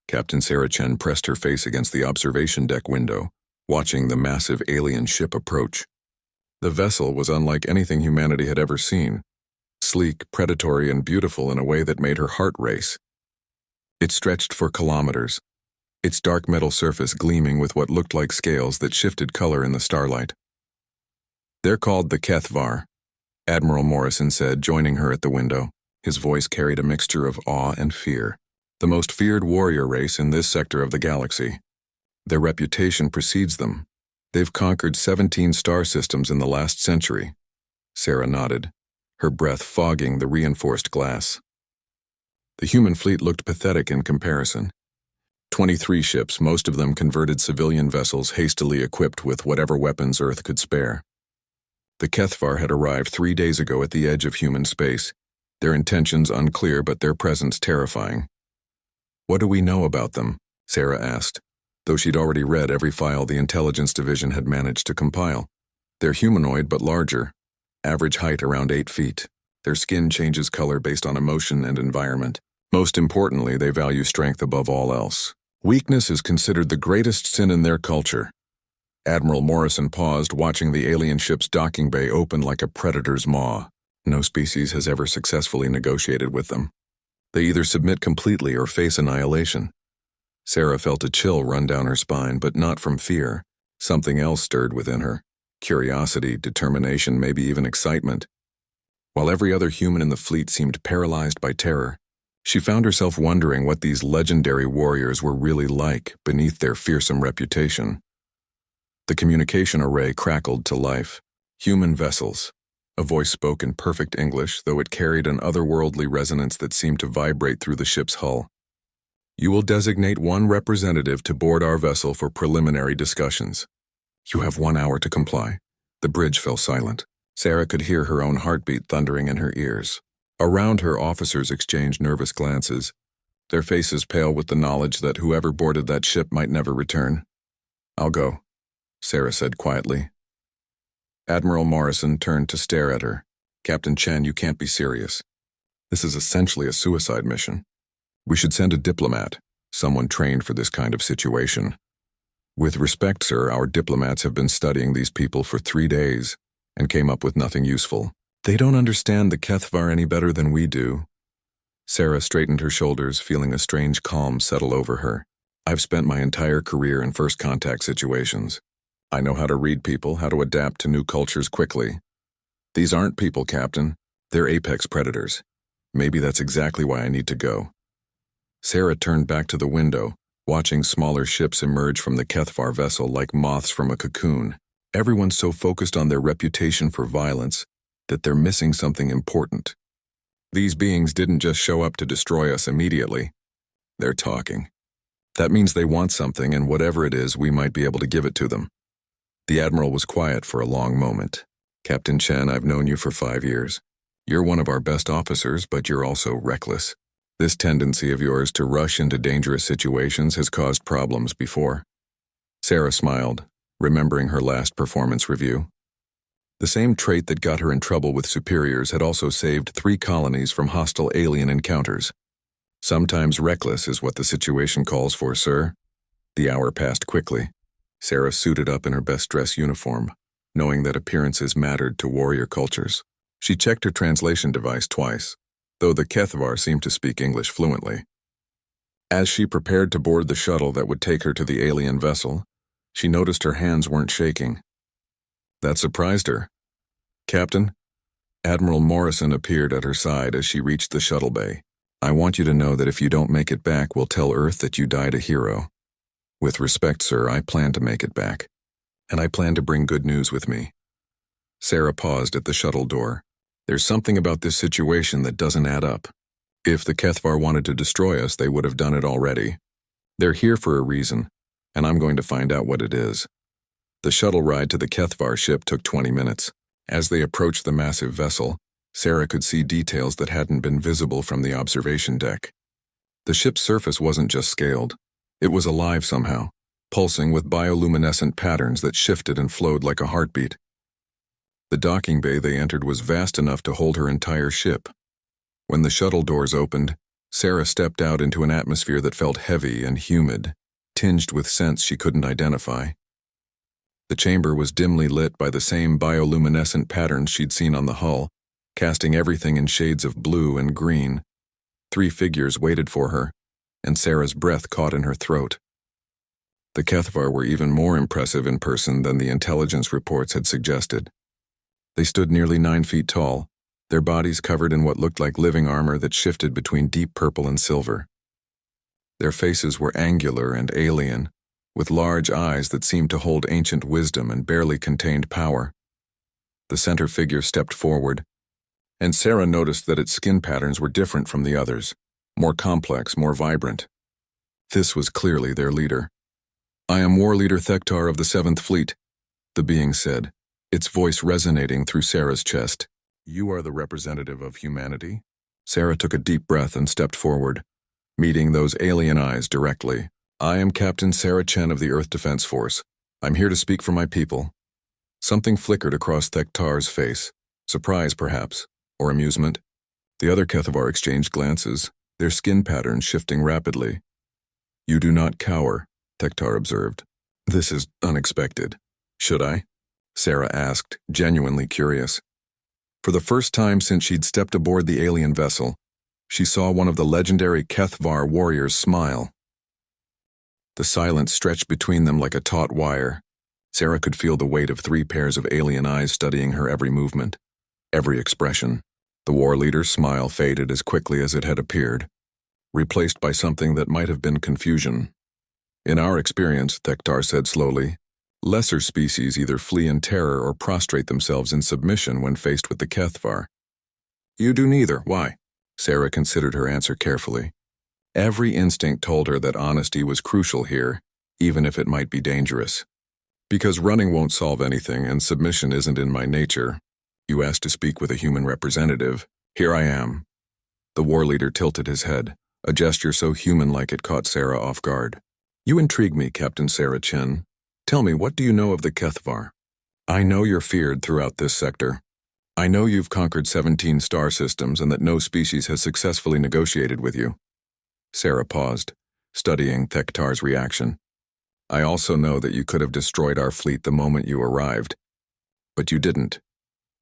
Captain Sarah Chen pressed her face against the observation deck window, watching the massive alien ship approach. The vessel was unlike anything humanity had ever seen, sleek, predatory, and beautiful in a way that made her heart race. It stretched for kilometers, its dark metal surface gleaming with what looked like scales that shifted color in the starlight. "They're called the HFY," Admiral Morrison said, joining her at the window. His voice carried a mixture of awe and fear. "The most feared warrior race in this sector of the galaxy. Their reputation precedes them. They've conquered 17 star systems in the last century." Sarah nodded, her breath fogging the reinforced glass. The human fleet looked pathetic in comparison. 23 ships, most of them converted civilian vessels hastily equipped with whatever weapons Earth could spare. The HFY had arrived 3 days ago at the edge of human space, their intentions unclear but their presence terrifying. "What do we know about them?" Sarah asked, though she'd already read every file the intelligence division had managed to compile. "They're humanoid but larger, average height around 8 feet. Their skin changes color based on emotion and environment. Most importantly, they value strength above all else. Weakness is considered the greatest sin in their culture." Admiral Morrison paused, watching the alien ship's docking bay open like a predator's maw. No species has ever successfully negotiated with them. They either submit completely or face annihilation. Sarah felt a chill run down her spine, but not from fear. Something else stirred within her. Curiosity, determination, maybe even excitement. While every other human in the fleet seemed paralyzed by terror, she found herself wondering what these legendary warriors were really like beneath their fearsome reputation. The communication array crackled to life. "Human vessels." A voice spoke in perfect English, though it carried an otherworldly resonance that seemed to vibrate through the ship's hull. "You will designate one representative to board our vessel for preliminary discussions. You have 1 hour to comply." The bridge fell silent. Sarah could hear her own heartbeat thundering in her ears. Around her, officers exchanged nervous glances, their faces pale with the knowledge that whoever boarded that ship might never return. "I'll go," Sarah said quietly. Admiral Morrison turned to stare at her. "Captain Chen, you can't be serious. This is essentially a suicide mission. We should send a diplomat, someone trained for this kind of situation." "With respect, sir, our diplomats have been studying these people for 3 days and came up with nothing useful. They don't understand the HFY any better than we do." Sarah straightened her shoulders, feeling a strange calm settle over her. "I've spent my entire career in first contact situations. I know how to read people, how to adapt to new cultures quickly. These aren't people, Captain. They're apex predators. Maybe that's exactly why I need to go." Sarah turned back to the window, watching smaller ships emerge from the HFY vessel like moths from a cocoon. Everyone's so focused on their reputation for violence that they're missing something important. These beings didn't just show up to destroy us immediately. They're talking. That means they want something, and whatever it is, we might be able to give it to them. The Admiral was quiet for a long moment. "Captain Chen, I've known you for 5 years. You're one of our best officers, but you're also reckless. This tendency of yours to rush into dangerous situations has caused problems before." Sarah smiled, remembering her last performance review. The same trait that got her in trouble with superiors had also saved 3 colonies from hostile alien encounters. "Sometimes reckless is what the situation calls for, sir." The hour passed quickly. Sarah suited up in her best dress uniform, knowing that appearances mattered to warrior cultures. She checked her translation device twice, though the HFY seemed to speak English fluently. As she prepared to board the shuttle that would take her to the alien vessel, she noticed her hands weren't shaking. That surprised her. "Captain?" Admiral Morrison appeared at her side as she reached the shuttle bay. "I want you to know that if you don't make it back, we'll tell Earth that you died a hero. With respect, sir, I plan to make it back. And I plan to bring good news with me." Sarah paused at the shuttle door. "There's something about this situation that doesn't add up. If the HFY wanted to destroy us, they would have done it already. They're here for a reason, and I'm going to find out what it is." The shuttle ride to the HFY ship took 20 minutes. As they approached the massive vessel, Sarah could see details that hadn't been visible from the observation deck. The ship's surface wasn't just scaled. It was alive somehow, pulsing with bioluminescent patterns that shifted and flowed like a heartbeat. The docking bay they entered was vast enough to hold her entire ship. When the shuttle doors opened, Sarah stepped out into an atmosphere that felt heavy and humid, tinged with scents she couldn't identify. The chamber was dimly lit by the same bioluminescent patterns she'd seen on the hull, casting everything in shades of blue and green. 3 figures waited for her, and Sarah's breath caught in her throat. The Kethvar were even more impressive in person than the intelligence reports had suggested. They stood nearly 9 feet tall, their bodies covered in what looked like living armor that shifted between deep purple and silver. Their faces were angular and alien, with large eyes that seemed to hold ancient wisdom and barely contained power. The center figure stepped forward, and Sarah noticed that its skin patterns were different from the others, more complex, more vibrant. This was clearly their leader. "I am War Leader Thektar of the 7th Fleet," the being said, its voice resonating through Sarah's chest. "You are the representative of humanity?" Sarah took a deep breath and stepped forward, meeting those alien eyes directly. "I am Captain Sarah Chen of the Earth Defense Force. I'm here to speak for my people." Something flickered across Thektar's face, surprise perhaps, or amusement. The other Kethvar exchanged glances, their skin patterns shifting rapidly. "You do not cower," Thektar observed. "This is unexpected. Should I?" Sarah asked, genuinely curious. For the first time since she'd stepped aboard the alien vessel, she saw one of the legendary Kethvar warriors smile. The silence stretched between them like a taut wire. Sarah could feel the weight of 3 pairs of alien eyes studying her every movement, every expression. The war leader's smile faded as quickly as it had appeared, replaced by something that might have been confusion. "In our experience," Thektar said slowly, "lesser species either flee in terror or prostrate themselves in submission when faced with the Kethvar." "You do neither. Why?" Sarah considered her answer carefully. Every instinct told her that honesty was crucial here, even if it might be dangerous. "Because running won't solve anything and submission isn't in my nature. You asked to speak with a human representative. Here I am." The war leader tilted his head, a gesture so human-like it caught Sarah off guard. "You intrigue me, Captain Sarah Chen. Tell me, what do you know of the Kethvar? I know you're feared throughout this sector. I know you've conquered 17 star systems and that no species has successfully negotiated with you." Sarah paused, studying Thektar's reaction. "I also know that you could have destroyed our fleet the moment you arrived. But you didn't.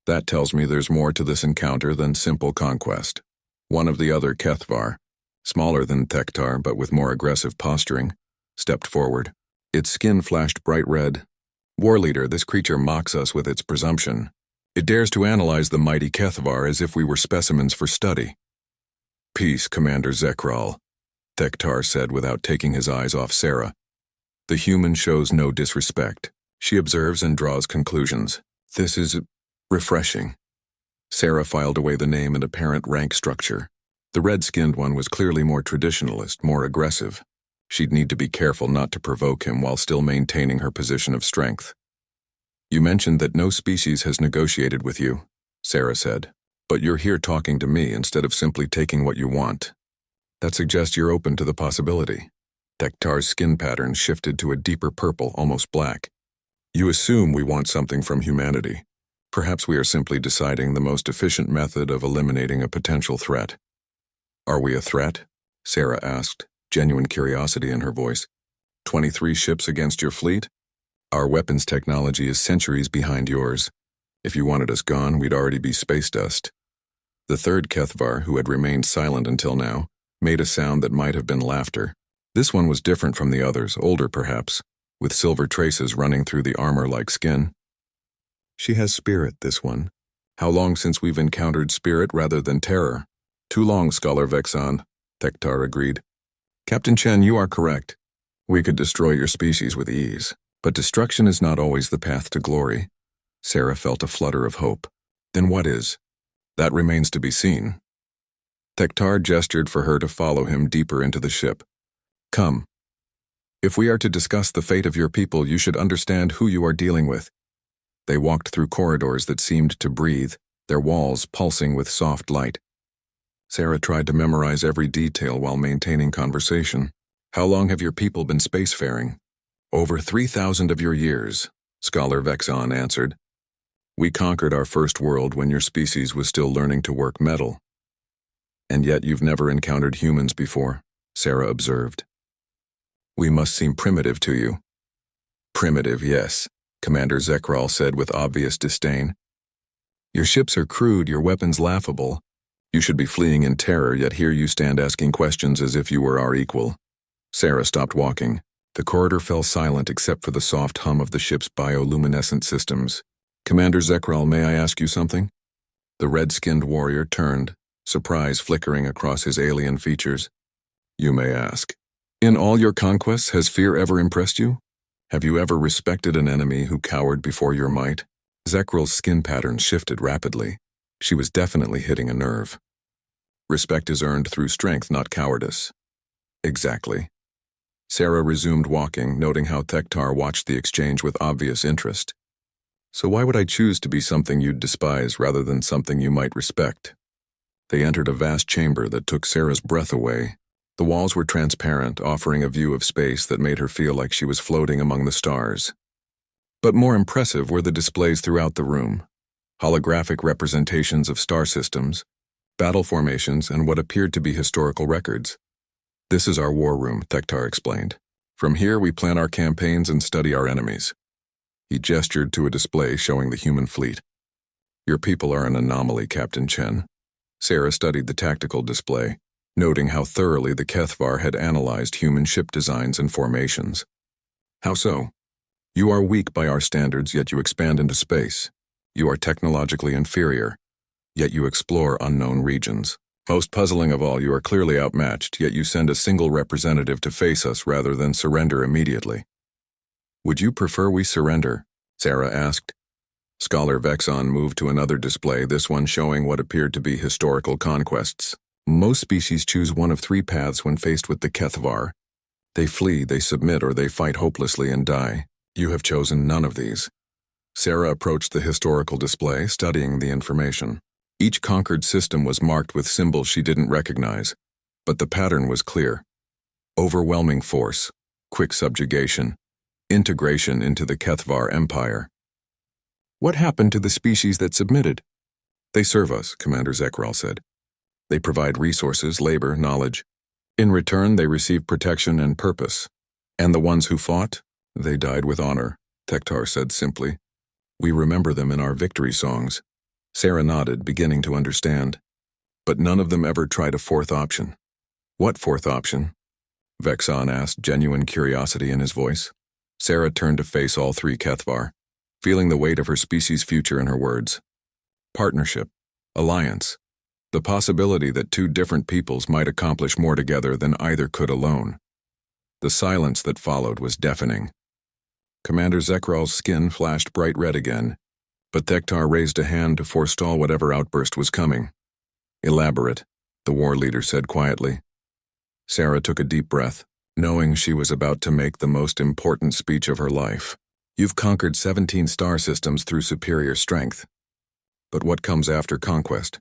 That tells me there's more to this encounter than simple conquest." One of the other Kethvar, smaller than Thektar but with more aggressive posturing, stepped forward. Its skin flashed bright red. "War Leader, this creature mocks us with its presumption. It dares to analyze the mighty Kethvar as if we were specimens for study." "Peace, Commander Zekral," Thektar said without taking his eyes off Sarah. "The human shows no disrespect. She observes and draws conclusions. This is refreshing." Sarah filed away the name and apparent rank structure. The red-skinned one was clearly more traditionalist, more aggressive. She'd need to be careful not to provoke him while still maintaining her position of strength. "You mentioned that no species has negotiated with you," Sarah said. "But you're here talking to me instead of simply taking what you want. That suggests you're open to the possibility." Thektar's skin pattern shifted to a deeper purple, almost black. "You assume we want something from humanity. Perhaps we are simply deciding the most efficient method of eliminating a potential threat." "Are we a threat?" Sarah asked, genuine curiosity in her voice. 23 ships against your fleet? Our weapons technology is centuries behind yours. If you wanted us gone, we'd already be space dust." The third Kethvar, who had remained silent until now, made a sound that might have been laughter. This one was different from the others, older perhaps, with silver traces running through the armor-like skin. "She has spirit, this one. How long since we've encountered spirit rather than terror?" "Too long, Scholar Vexon," Thektar agreed. "Captain Chen, you are correct. We could destroy your species with ease, but destruction is not always the path to glory." Sarah felt a flutter of hope. "Then what is?" "That remains to be seen." Thektar gestured for her to follow him deeper into the ship. "Come. If we are to discuss the fate of your people, you should understand who you are dealing with." They walked through corridors that seemed to breathe, their walls pulsing with soft light. Sarah tried to memorize every detail while maintaining conversation. "How long have your people been spacefaring?" "Over 3,000 of your years," Scholar Vexon answered. "We conquered our first world when your species was still learning to work metal." And yet you've never encountered humans before, Sarah observed. We must seem primitive to you. Primitive, yes, Commander Zekral said with obvious disdain. Your ships are crude, your weapons laughable. You should be fleeing in terror, yet here you stand asking questions as if you were our equal. Sarah stopped walking. The corridor fell silent except for the soft hum of the ship's bioluminescent systems. Commander Zekral, may I ask you something? The red-skinned warrior turned, surprise flickering across his alien features. You may ask. In all your conquests, has fear ever impressed you? Have you ever respected an enemy who cowered before your might? Zekral's skin pattern shifted rapidly. She was definitely hitting a nerve. Respect is earned through strength, not cowardice. Exactly. Sarah resumed walking, noting how Thektar watched the exchange with obvious interest. So why would I choose to be something you'd despise rather than something you might respect? They entered a vast chamber that took Sarah's breath away. The walls were transparent, offering a view of space that made her feel like she was floating among the stars. But more impressive were the displays throughout the room. Holographic representations of star systems, battle formations, and what appeared to be historical records. This is our war room, Thektar explained. From here we plan our campaigns and study our enemies. He gestured to a display showing the human fleet. Your people are an anomaly, Captain Chen. Sarah studied the tactical display, noting how thoroughly the Kethvar had analyzed human ship designs and formations. How so? You are weak by our standards, yet you expand into space. You are technologically inferior, yet you explore unknown regions. Most puzzling of all, you are clearly outmatched, yet you send a single representative to face us rather than surrender immediately. Would you prefer we surrender? Sarah asked. Scholar Vexon moved to another display, this one showing what appeared to be historical conquests. Most species choose one of three paths when faced with the Kethvar. They flee, they submit, or they fight hopelessly and die. You have chosen none of these. Sarah approached the historical display, studying the information. Each conquered system was marked with symbols she didn't recognize, but the pattern was clear. Overwhelming force, quick subjugation, integration into the Kethvar Empire. What happened to the species that submitted? They serve us, Commander Zekral said. They provide resources, labor, knowledge. In return, they receive protection and purpose. And the ones who fought? They died with honor, Thektar said simply. We remember them in our victory songs. Sarah nodded, beginning to understand. But none of them ever tried a fourth option. What fourth option? Vexon asked, genuine curiosity in his voice. Sarah turned to face all three Kethvar, feeling the weight of her species' future in her words. Partnership, alliance, the possibility that two different peoples might accomplish more together than either could alone. The silence that followed was deafening. Commander Zekral's skin flashed bright red again, but Thektar raised a hand to forestall whatever outburst was coming. Elaborate, the war leader said quietly. Sarah took a deep breath, knowing she was about to make the most important speech of her life. You've conquered 17 star systems through superior strength. But what comes after conquest?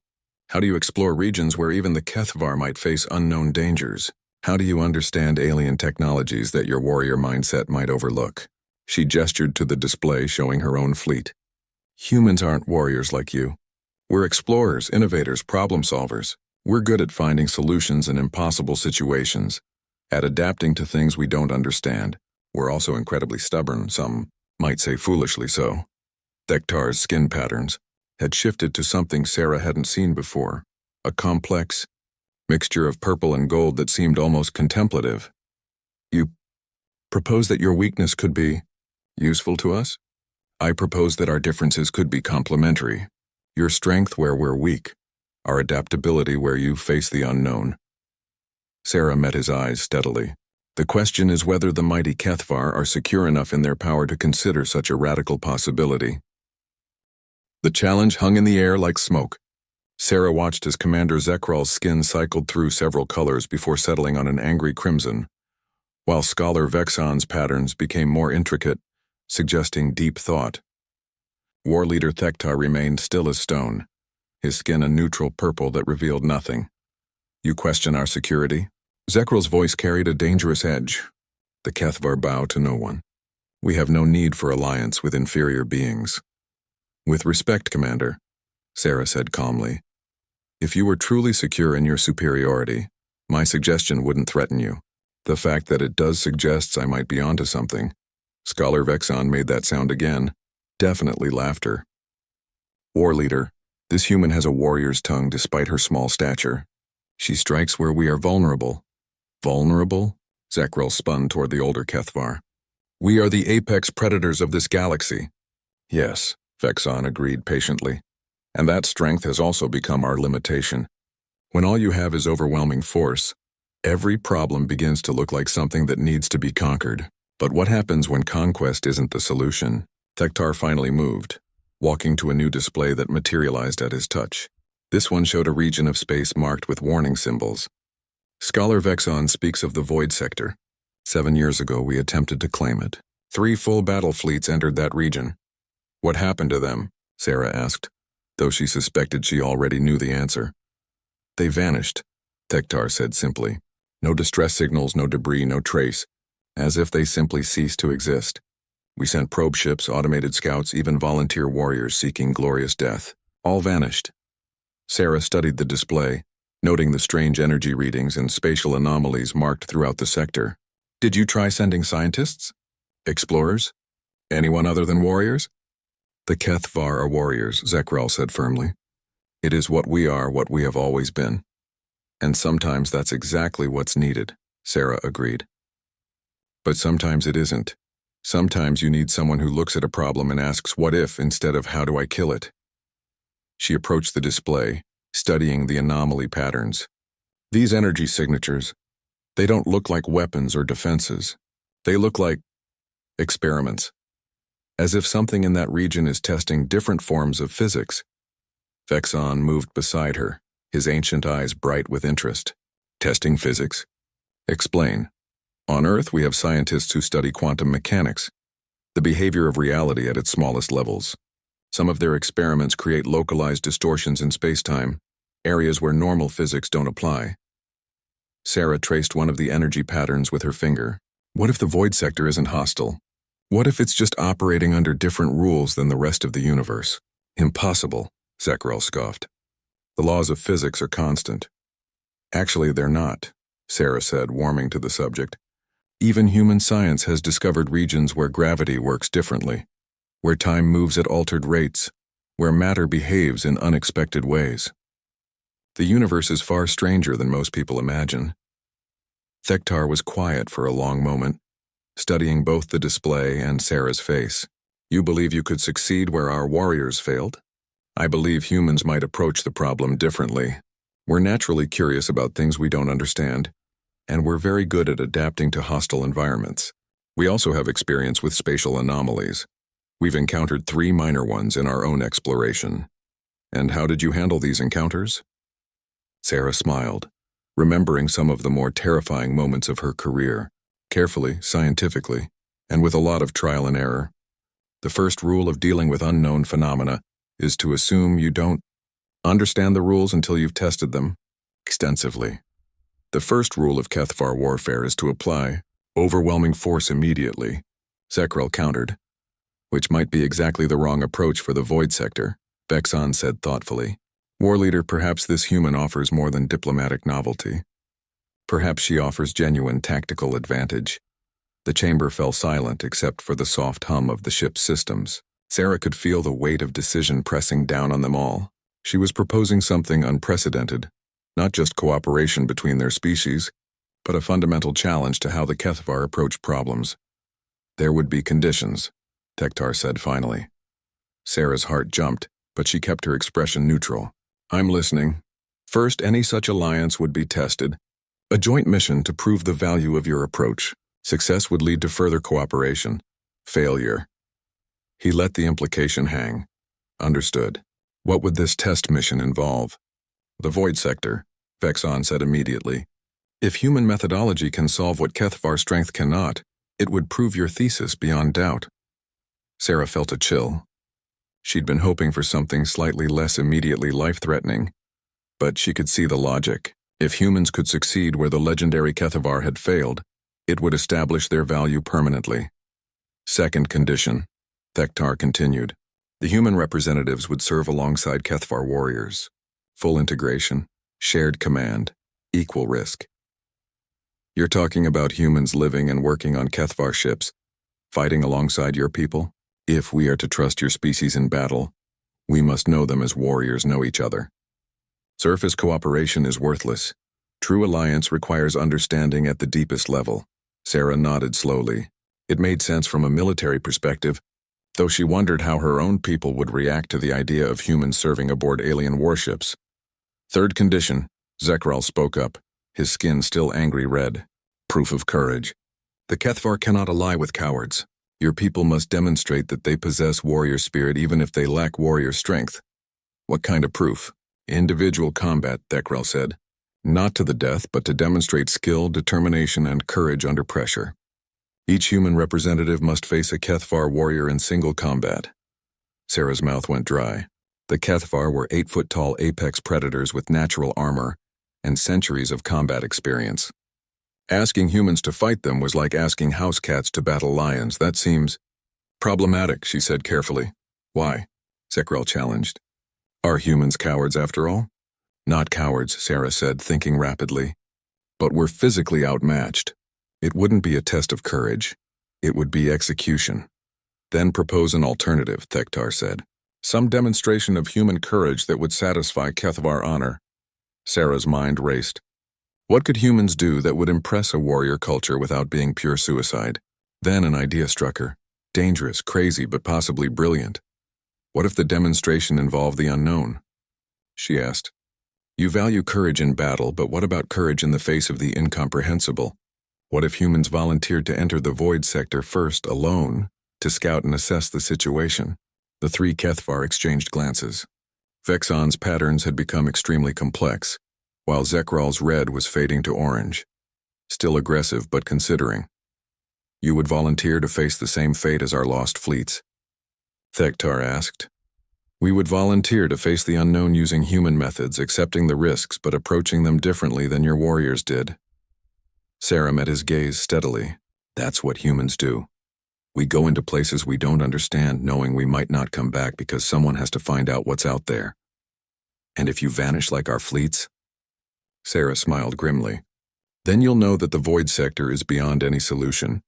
How do you explore regions where even the Kethvar might face unknown dangers? How do you understand alien technologies that your warrior mindset might overlook? She gestured to the display showing her own fleet. Humans aren't warriors like you. We're explorers, innovators, problem solvers. We're good at finding solutions in impossible situations, at adapting to things we don't understand. We're also incredibly stubborn, some might say foolishly so. Thektar's skin patterns had shifted to something Sarah hadn't seen before, a complex mixture of purple and gold that seemed almost contemplative. You propose that your weakness could be useful to us? I propose that our differences could be complementary. Your strength where we're weak, our adaptability where you face the unknown. Sarah met his eyes steadily. The question is whether the mighty Kethvar are secure enough in their power to consider such a radical possibility. The challenge hung in the air like smoke. Sarah watched as Commander Zekral's skin cycled through several colors before settling on an angry crimson, while Scholar Vexon's patterns became more intricate, suggesting deep thought. War Leader Thektar remained still as stone, his skin a neutral purple that revealed nothing. You question our security? Zekral's voice carried a dangerous edge. The Kethvar bow to no one. We have no need for alliance with inferior beings. With respect, Commander, Sarah said calmly. If you were truly secure in your superiority, my suggestion wouldn't threaten you. The fact that it does suggests I might be onto something. Scholar Vexon made that sound again. Definitely laughter. War leader, this human has a warrior's tongue despite her small stature. She strikes where we are vulnerable. Vulnerable? Zekrel spun toward the older Kethvar. We are the apex predators of this galaxy. Yes, Vexon agreed patiently. And that strength has also become our limitation. When all you have is overwhelming force, every problem begins to look like something that needs to be conquered. But what happens when conquest isn't the solution? Tektar finally moved, walking to a new display that materialized at his touch. This one showed a region of space marked with warning symbols. Scholar Vexon speaks of the Void Sector. 7 years ago, we attempted to claim it. 3 full battle fleets entered that region. What happened to them? Sarah asked, though she suspected she already knew the answer. They vanished, Tektar said simply. No distress signals, no debris, no trace, as if they simply ceased to exist. We sent probe ships, automated scouts, even volunteer warriors seeking glorious death. All vanished. Sarah studied the display, noting the strange energy readings and spatial anomalies marked throughout the sector. Did you try sending scientists? Explorers? Anyone other than warriors? The Kethvar are warriors, Zekrel said firmly. It is what we are, what we have always been. And sometimes that's exactly what's needed, Sarah agreed. But sometimes it isn't. Sometimes you need someone who looks at a problem and asks what if instead of how do I kill it. She approached the display, studying the anomaly patterns. These energy signatures, they don't look like weapons or defenses. They look like experiments. As if something in that region is testing different forms of physics. Vexon moved beside her, his ancient eyes bright with interest. Testing physics? Explain. On Earth, we have scientists who study quantum mechanics, the behavior of reality at its smallest levels. Some of their experiments create localized distortions in space-time, areas where normal physics don't apply. Sarah traced one of the energy patterns with her finger. What if the void sector isn't hostile? What if it's just operating under different rules than the rest of the universe? Impossible, Zekrel scoffed. The laws of physics are constant. Actually, they're not, Sarah said, warming to the subject. Even human science has discovered regions where gravity works differently, where time moves at altered rates, where matter behaves in unexpected ways. The universe is far stranger than most people imagine. Thektar was quiet for a long moment, studying both the display and Sarah's face. You believe you could succeed where our warriors failed? I believe humans might approach the problem differently. We're naturally curious about things we don't understand, and we're very good at adapting to hostile environments. We also have experience with spatial anomalies. We've encountered 3 minor ones in our own exploration. And how did you handle these encounters? Sarah smiled, remembering some of the more terrifying moments of her career, carefully, scientifically, and with a lot of trial and error. The first rule of dealing with unknown phenomena is to assume you don't understand the rules until you've tested them extensively. The first rule of Kethvar warfare is to apply overwhelming force immediately, Zekrel countered, which might be exactly the wrong approach for the Void Sector, Vexon said thoughtfully. War leader, perhaps this human offers more than diplomatic novelty. Perhaps she offers genuine tactical advantage. The chamber fell silent except for the soft hum of the ship's systems. Sarah could feel the weight of decision pressing down on them all. She was proposing something unprecedented, not just cooperation between their species, but a fundamental challenge to how the Kethvar approach problems. There would be conditions, Tektar said finally. Sarah's heart jumped, but she kept her expression neutral. I'm listening. First, any such alliance would be tested. A joint mission to prove the value of your approach. Success would lead to further cooperation. Failure. He let the implication hang. Understood. What would this test mission involve? The Void Sector, Vexon said immediately. If human methodology can solve what Kethvar strength cannot, it would prove your thesis beyond doubt. Sarah felt a chill. She'd been hoping for something slightly less immediately life-threatening, but she could see the logic. If humans could succeed where the legendary Kethvar had failed, it would establish their value permanently. Second condition, Thektar continued. The human representatives would serve alongside Kethvar warriors. full integration, shared command, equal risk. You're talking about humans living and working on Kethvar ships, fighting alongside your people? If we are to trust your species in battle, we must know them as warriors know each other. Surface cooperation is worthless. True alliance requires understanding at the deepest level. Sarah nodded slowly. It made sense from a military perspective, though she wondered how her own people would react to the idea of humans serving aboard alien warships. Third condition, Zekral spoke up, his skin still angry red. Proof of courage. The Kethvar cannot ally with cowards. Your people must demonstrate that they possess warrior spirit even if they lack warrior strength. What kind of proof? Individual combat, Zekral said. Not to the death, but to demonstrate skill, determination, and courage under pressure. Each human representative must face a Kethvar warrior in single combat. Sarah's mouth went dry. The Kethvar were 8-foot-tall apex predators with natural armor and centuries of combat experience. Asking humans to fight them was like asking house cats to battle lions. That seems problematic, she said carefully. Why? Zekral challenged. Are humans cowards after all? Not cowards, Sarah said, thinking rapidly. But we're physically outmatched. It wouldn't be a test of courage. It would be execution. Then propose an alternative, Thektar said. Some demonstration of human courage that would satisfy Kethvar honor. Sarah's mind raced. What could humans do that would impress a warrior culture without being pure suicide? Then an idea struck her. Dangerous, crazy, but possibly brilliant. What if the demonstration involved the unknown? She asked. You value courage in battle, but what about courage in the face of the incomprehensible? What if humans volunteered to enter the void sector first, alone, to scout and assess the situation? The three Kethvar exchanged glances. Vexon's patterns had become extremely complex, while Zekral's red was fading to orange. Still aggressive, but considering. You would volunteer to face the same fate as our lost fleets? Thektar asked. We would volunteer to face the unknown using human methods, accepting the risks but approaching them differently than your warriors did. Sarah met his gaze steadily. That's what humans do. We go into places we don't understand, knowing we might not come back because someone has to find out what's out there. And if you vanish like our fleets? Sarah smiled grimly. Then you'll know that the void sector is beyond any solution,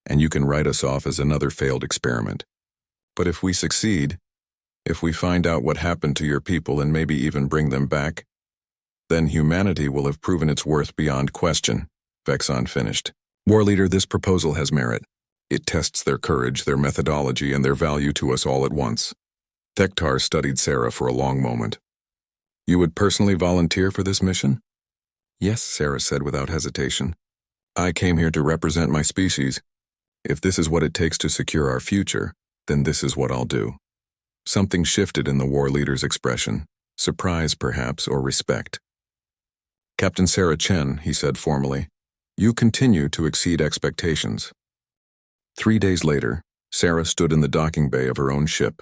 and you can write us off as another failed experiment. But if we succeed, if we find out what happened to your people and maybe even bring them back, then humanity will have proven its worth beyond question, Vexon finished. War leader, this proposal has merit. It tests their courage, their methodology, and their value to us all at once. Thektar studied Sarah for a long moment. You would personally volunteer for this mission? Yes, Sarah said without hesitation. I came here to represent my species. If this is what it takes to secure our future, then this is what I'll do. Something shifted in the war leader's expression, surprise perhaps, or respect. Captain Sarah Chen, he said formally, you continue to exceed expectations. 3 days later, Sarah stood in the docking bay of her own ship,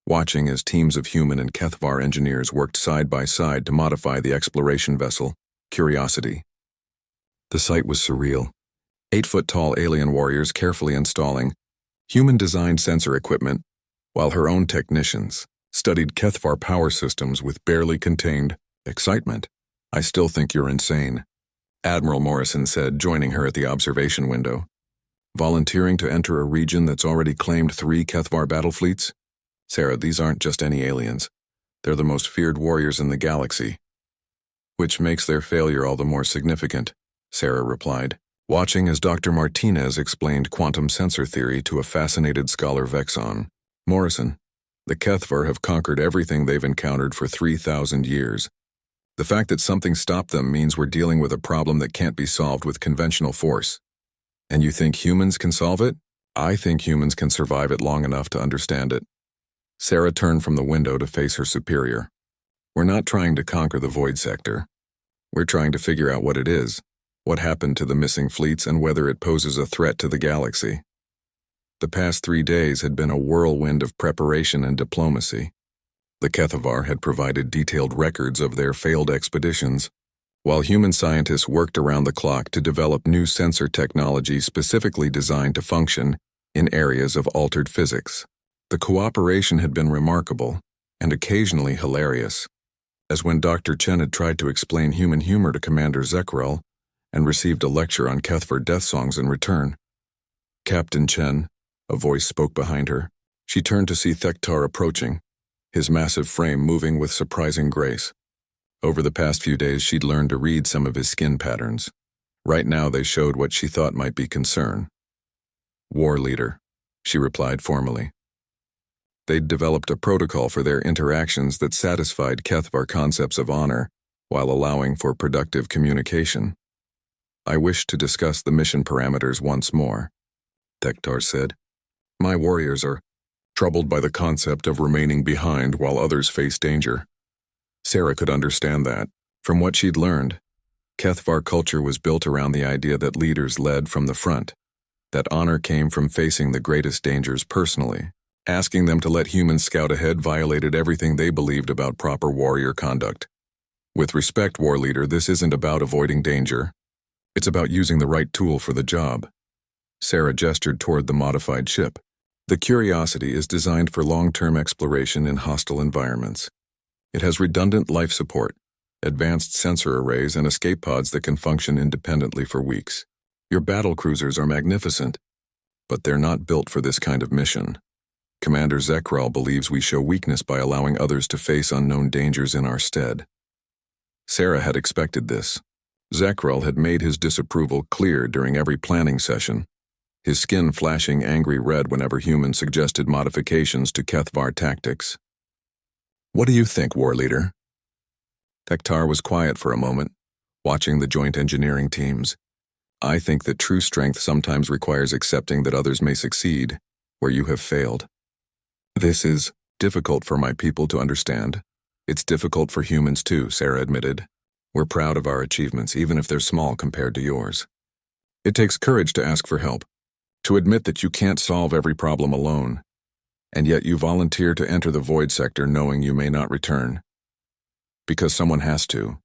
watching as teams of human and Kethvar engineers worked side by side to modify the exploration vessel, Curiosity. The sight was surreal. 8-foot-tall alien warriors carefully installing human-designed sensor equipment, while her own technicians studied Kethvar power systems with barely contained excitement. I still think you're insane, Admiral Morrison said, joining her at the observation window. Volunteering to enter a region that's already claimed 3 Kethvar battle fleets? Sarah, these aren't just any aliens. They're the most feared warriors in the galaxy. Which makes their failure all the more significant, Sarah replied, watching as Dr. Martinez explained quantum sensor theory to a fascinated scholar Vexon. Morrison, the Kethvar have conquered everything they've encountered for 3,000 years. The fact that something stopped them means we're dealing with a problem that can't be solved with conventional force. And you think humans can solve it? I think humans can survive it long enough to understand it. Sarah turned from the window to face her superior. We're not trying to conquer the void sector. We're trying to figure out what it is, what happened to the missing fleets, and whether it poses a threat to the galaxy. The past 3 days had been a whirlwind of preparation and diplomacy. The Kethvar had provided detailed records of their failed expeditions, while human scientists worked around the clock to develop new sensor technology specifically designed to function in areas of altered physics. The cooperation had been remarkable and occasionally hilarious. as when Dr. Chen had tried to explain human humor to Commander Zekrel and received a lecture on Kethvar death songs in return. "Captain Chen," a voice spoke behind her. She turned to see Thektar approaching, his massive frame moving with surprising grace. Over the past few days, she'd learned to read some of his skin patterns. Right now, they showed what she thought might be concern. "War leader," she replied formally. They'd developed a protocol for their interactions that satisfied Kethvar concepts of honor while allowing for productive communication. "I wish to discuss the mission parameters once more," Thektar said. "My warriors are troubled by the concept of remaining behind while others face danger." Sarah could understand that. From what she'd learned, Kethvar culture was built around the idea that leaders led from the front, that honor came from facing the greatest dangers personally. Asking them to let humans scout ahead violated everything they believed about proper warrior conduct. With respect, war leader, this isn't about avoiding danger. It's about using the right tool for the job. Sarah gestured toward the modified ship. The Curiosity is designed for long-term exploration in hostile environments. It has redundant life support, advanced sensor arrays, and escape pods that can function independently for weeks. Your battle cruisers are magnificent, but they're not built for this kind of mission. Commander Zekrel believes we show weakness by allowing others to face unknown dangers in our stead. Sarah had expected this. Zekrel had made his disapproval clear during every planning session, his skin flashing angry red whenever humans suggested modifications to Kethvar tactics. "What do you think, war leader?" Thektar was quiet for a moment, watching the joint engineering teams. "I think that true strength sometimes requires accepting that others may succeed where you have failed. This is difficult for my people to understand. It's difficult for humans too," Sarah admitted. "We're proud of our achievements, even if they're small compared to yours. It takes courage to ask for help, to admit that you can't solve every problem alone, and yet you volunteer to enter the void sector knowing you may not return." "Because someone has to,"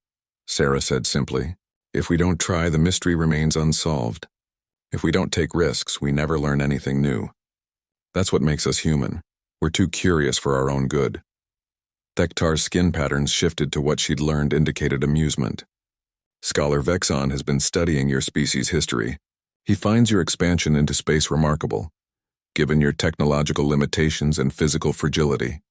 Sarah said simply. "If we don't try, the mystery remains unsolved. If we don't take risks, we never learn anything new. That's what makes us human. We're too curious for our own good." Thektar's skin patterns shifted to what she'd learned indicated amusement. "Scholar Vexon has been studying your species' history. He finds your expansion into space remarkable, given your technological limitations and physical fragility."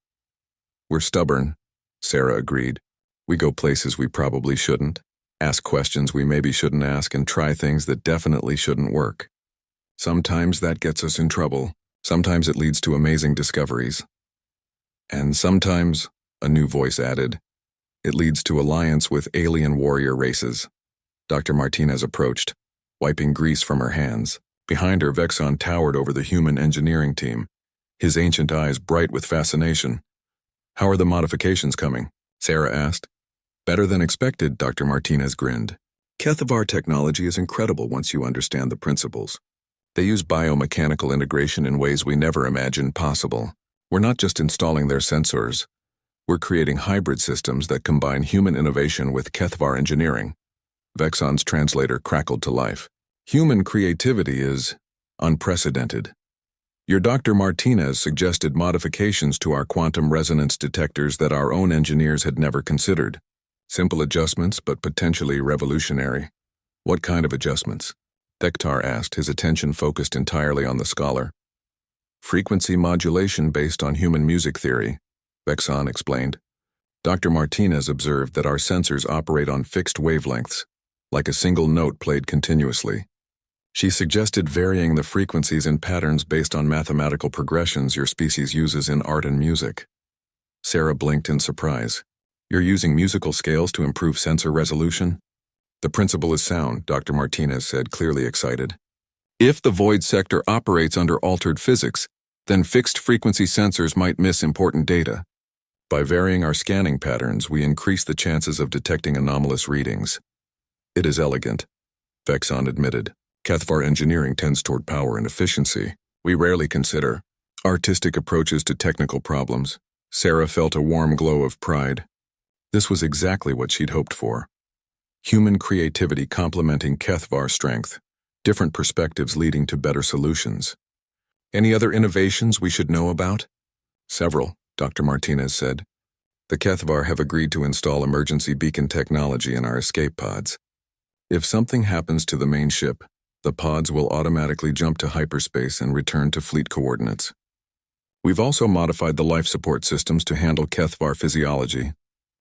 "We're stubborn," Sarah agreed. "We go places we probably shouldn't, ask questions we maybe shouldn't ask, and try things that definitely shouldn't work. Sometimes that gets us in trouble. Sometimes it leads to amazing discoveries. And sometimes," a new voice added, "it leads to alliance with alien warrior races." Dr. Martinez approached, wiping grease from her hands. Behind her, Vexon towered over the human engineering team, his ancient eyes bright with fascination. "How are the modifications coming?" Sarah asked. "Better than expected," Dr. Martinez grinned. "Kethvar technology is incredible once you understand the principles. They use biomechanical integration in ways we never imagined possible. We're not just installing their sensors. We're creating hybrid systems that combine human innovation with Kethvar engineering." Vexon's translator crackled to life. "Human creativity is unprecedented. Your Dr. Martinez suggested modifications to our quantum resonance detectors that our own engineers had never considered. Simple adjustments, but potentially revolutionary." "What kind of adjustments?" Thektar asked, his attention focused entirely on the scholar. "Frequency modulation based on human music theory," Vexon explained. "Dr. Martinez observed that our sensors operate on fixed wavelengths, like a single note played continuously. She suggested varying the frequencies and patterns based on mathematical progressions your species uses in art and music." Sarah blinked in surprise. "You're using musical scales to improve sensor resolution?" "The principle is sound," Dr. Martinez said, clearly excited. "If the void sector operates under altered physics, then fixed-frequency sensors might miss important data. By varying our scanning patterns, we increase the chances of detecting anomalous readings." "It is elegant," Vexon admitted. "Kethvar engineering tends toward power and efficiency. We rarely consider artistic approaches to technical problems." Sarah felt a warm glow of pride. This was exactly what she'd hoped for. Human creativity complementing Kethvar strength, different perspectives leading to better solutions. "Any other innovations we should know about?" "Several," Dr. Martinez said. The Kethvar have agreed to install emergency beacon technology in our escape pods. If something happens to the main ship, the pods will automatically jump to hyperspace and return to fleet coordinates. We've also modified the life support systems to handle Kethvar physiology.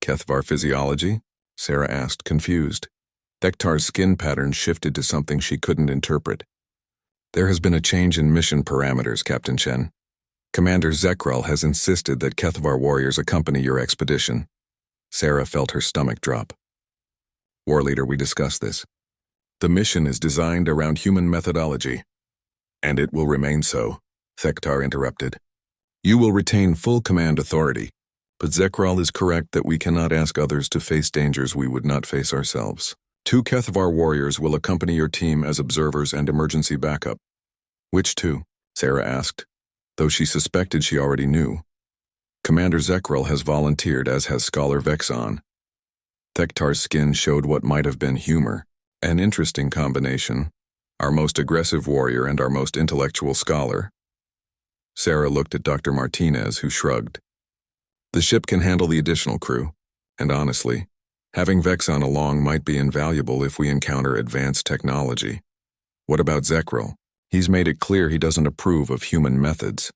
Kethvar physiology? Sarah asked, confused. Thektar's skin pattern shifted to something she couldn't interpret. There has been a change in mission parameters, Captain Chen. Commander Zekrel has insisted that Kethvar warriors accompany your expedition. Sarah felt her stomach drop. War leader, we discussed this. The mission is designed around human methodology. And it will remain so, Thektar interrupted. You will retain full command authority, but Zekrel is correct that we cannot ask others to face dangers we would not face ourselves. 2 Kethvar warriors will accompany your team as observers and emergency backup. Which 2? Sarah asked, though she suspected she already knew. Commander Zekrel has volunteered, as has Scholar Vexon. Thektar's skin showed what might have been humor, an interesting combination. Our most aggressive warrior and our most intellectual scholar. Sarah looked at Dr. Martinez, who shrugged. The ship can handle the additional crew, and honestly, having Vexon along might be invaluable if we encounter advanced technology. What about Zekrel? He's made it clear he doesn't approve of human methods.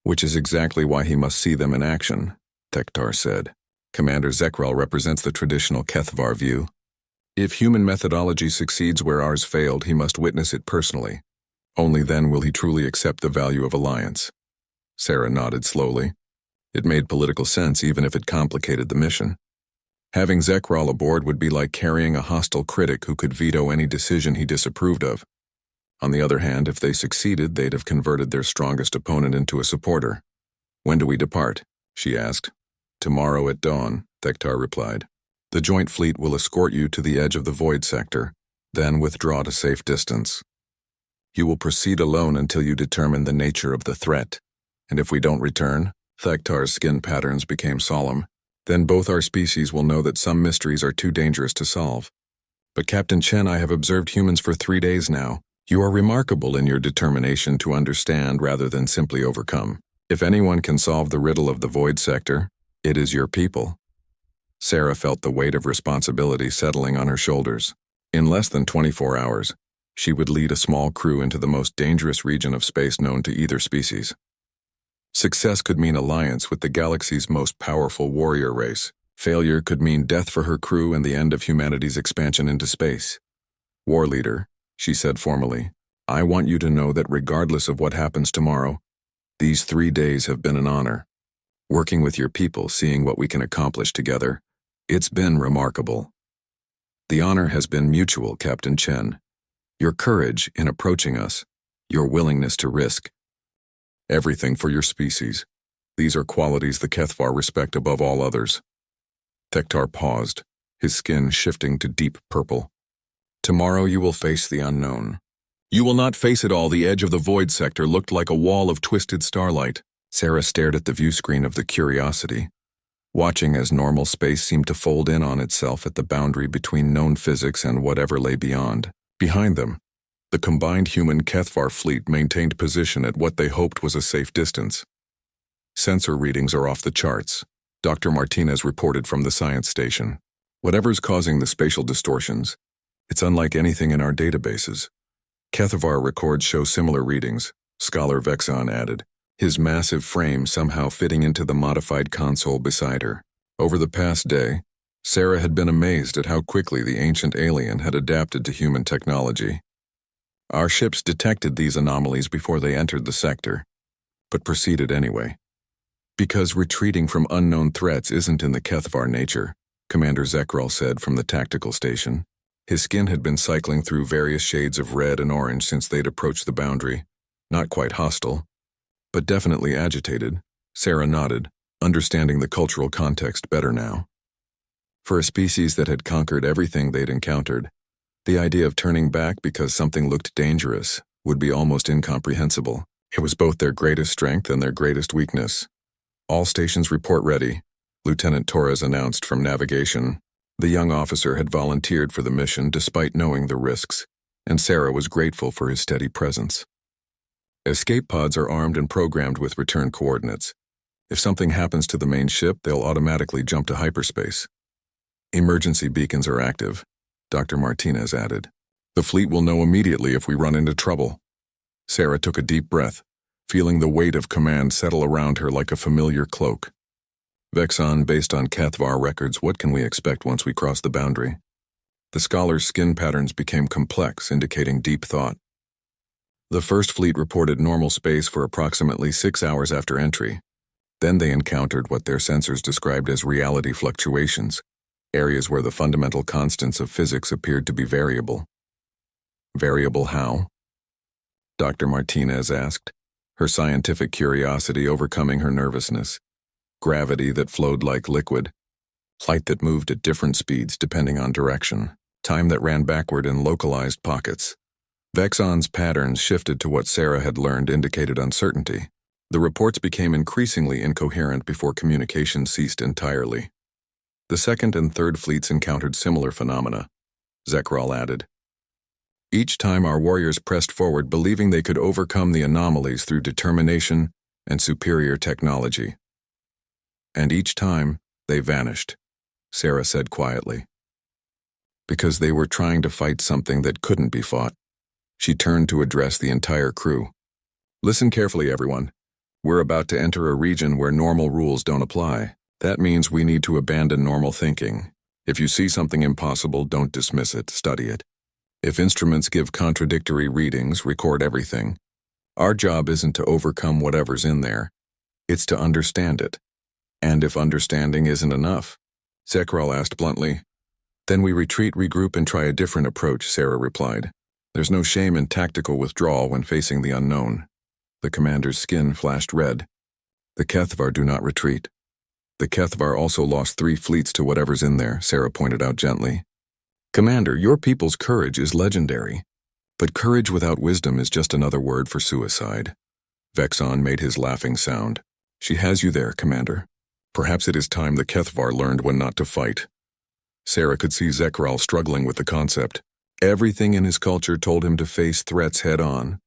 Which is exactly why he must see them in action, Thektar said. Commander Zekrel represents the traditional Kethvar view. If human methodology succeeds where ours failed, he must witness it personally. Only then will he truly accept the value of alliance. Sarah nodded slowly. It made political sense even if it complicated the mission. Having Zekrel aboard would be like carrying a hostile critic who could veto any decision he disapproved of. On the other hand, if they succeeded, they'd have converted their strongest opponent into a supporter. When do we depart? She asked. Tomorrow at dawn, Thektar replied. The joint fleet will escort you to the edge of the void sector, then withdraw to safe distance. You will proceed alone until you determine the nature of the threat. And if we don't return, Thektar's skin patterns became solemn. Then both our species will know that some mysteries are too dangerous to solve. But Captain Chen, I have observed humans for 3 days now. You are remarkable in your determination to understand rather than simply overcome. If anyone can solve the riddle of the void sector, it is your people. Sarah felt the weight of responsibility settling on her shoulders. In less than 24 hours, she would lead a small crew into the most dangerous region of space known to either species. Success could mean alliance with the galaxy's most powerful warrior race. Failure could mean death for her crew and the end of humanity's expansion into space. War leader, she said formally, I want you to know that regardless of what happens tomorrow, these 3 days have been an honor. Working with your people, seeing what we can accomplish together, it's been remarkable. The honor has been mutual, Captain Chen. Your courage in approaching us, your willingness to risk. Everything for your species. These are qualities the Kethvar respect above all others. Thektar paused, his skin shifting to deep purple. Tomorrow you will face the unknown. You will not face it all. The edge of the void sector looked like a wall of twisted starlight. Sarah stared at the view screen of the Curiosity, watching as normal space seemed to fold in on itself at the boundary between known physics and whatever lay beyond. Behind them, the combined human Kethvar fleet maintained position at what they hoped was a safe distance. Sensor readings are off the charts, Dr. Martinez reported from the science station. Whatever's causing the spatial distortions, it's unlike anything in our databases. Kethvar records show similar readings, Scholar Vexon added, his massive frame somehow fitting into the modified console beside her. Over the past day, Sarah had been amazed at how quickly the ancient alien had adapted to human technology. Our ships detected these anomalies before they entered the sector, but proceeded anyway. Because retreating from unknown threats isn't in the Kethvar nature, Commander Zekrel said from the tactical station. His skin had been cycling through various shades of red and orange since they'd approached the boundary. Not quite hostile, but definitely agitated. Sarah nodded, understanding the cultural context better now. For a species that had conquered everything they'd encountered, the idea of turning back because something looked dangerous would be almost incomprehensible. It was both their greatest strength and their greatest weakness. All stations report ready, Lieutenant Torres announced from navigation. The young officer had volunteered for the mission despite knowing the risks, and Sarah was grateful for his steady presence. Escape pods are armed and programmed with return coordinates. If something happens to the main ship, they'll automatically jump to hyperspace. Emergency beacons are active, Dr. Martinez added. The fleet will know immediately if we run into trouble. Sarah took a deep breath, feeling the weight of command settle around her like a familiar cloak. Vexon, based on Cathvar records, what can we expect once we cross the boundary? The scholar's skin patterns became complex, indicating deep thought. The First Fleet reported normal space for approximately 6 hours after entry. Then they encountered what their sensors described as reality fluctuations, areas where the fundamental constants of physics appeared to be variable. Variable how? Dr. Martinez asked, her scientific curiosity overcoming her nervousness. Gravity that flowed like liquid, light that moved at different speeds depending on direction, time that ran backward in localized pockets. Vexon's patterns shifted to what Sarah had learned indicated uncertainty. The reports became increasingly incoherent before communication ceased entirely. The Second and Third Fleets encountered similar phenomena, Zekral added. Each time our warriors pressed forward believing they could overcome the anomalies through determination and superior technology. And each time, they vanished, Sarah said quietly. Because they were trying to fight something that couldn't be fought. She turned to address the entire crew. Listen carefully, everyone. We're about to enter a region where normal rules don't apply. That means we need to abandon normal thinking. If you see something impossible, don't dismiss it, study it. If instruments give contradictory readings, record everything. Our job isn't to overcome whatever's in there. It's to understand it. And if understanding isn't enough, Zekral asked bluntly. Then we retreat, regroup, and try a different approach, Sarah replied. There's no shame in tactical withdrawal when facing the unknown. The commander's skin flashed red. The Cathvar do not retreat. The Cathvar also lost 3 fleets to whatever's in there, Sarah pointed out gently. Commander, your people's courage is legendary. But courage without wisdom is just another word for suicide. Vexon made his laughing sound. She has you there, Commander. Perhaps it is time the Cathvar learned when not to fight. Sarah could see Zekral struggling with the concept. Everything in his culture told him to face threats head-on,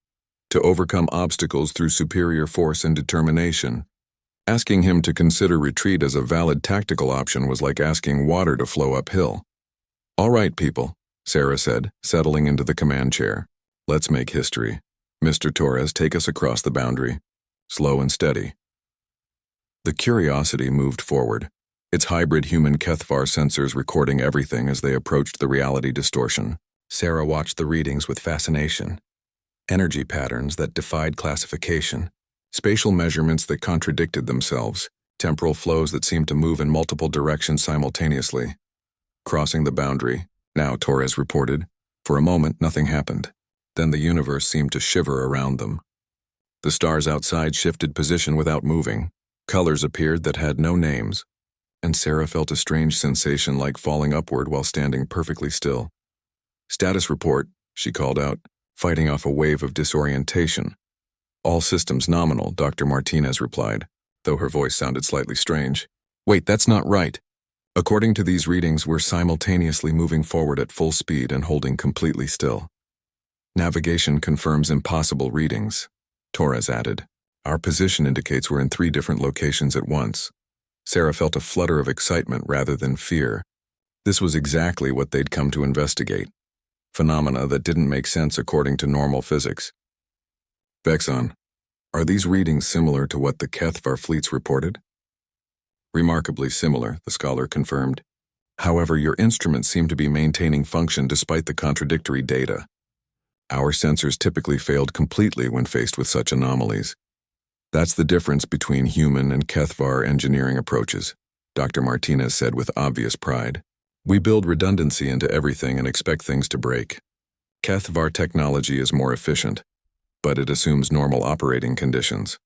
to overcome obstacles through superior force and determination. Asking him to consider retreat as a valid tactical option was like asking water to flow uphill. All right, people, Sarah said, settling into the command chair. Let's make history. Mr. Torres, take us across the boundary. Slow and steady. The Curiosity moved forward, its hybrid human Cathvar sensors recording everything as they approached the reality distortion. Sarah watched the readings with fascination. Energy patterns that defied classification, spatial measurements that contradicted themselves, temporal flows that seemed to move in multiple directions simultaneously. Crossing the boundary, now, Torres reported. For a moment, nothing happened. Then the universe seemed to shiver around them. The stars outside shifted position without moving. Colors appeared that had no names, and Sarah felt a strange sensation like falling upward while standing perfectly still. Status report, she called out, fighting off a wave of disorientation. All systems nominal, Dr. Martinez replied, though her voice sounded slightly strange. Wait, that's not right. According to these readings, we're simultaneously moving forward at full speed and holding completely still. Navigation confirms impossible readings, Torres added. Our position indicates we're in 3 different locations at once. Sarah felt a flutter of excitement rather than fear. This was exactly what they'd come to investigate. Phenomena that didn't make sense according to normal physics. Vexon, are these readings similar to what the Cathvar fleets reported? Remarkably similar, the scholar confirmed. However, your instruments seem to be maintaining function despite the contradictory data. Our sensors typically failed completely when faced with such anomalies. That's the difference between human and Cathvar engineering approaches, Dr. Martinez said with obvious pride. We build redundancy into everything and expect things to break. Cathvar technology is more efficient, but it assumes normal operating conditions.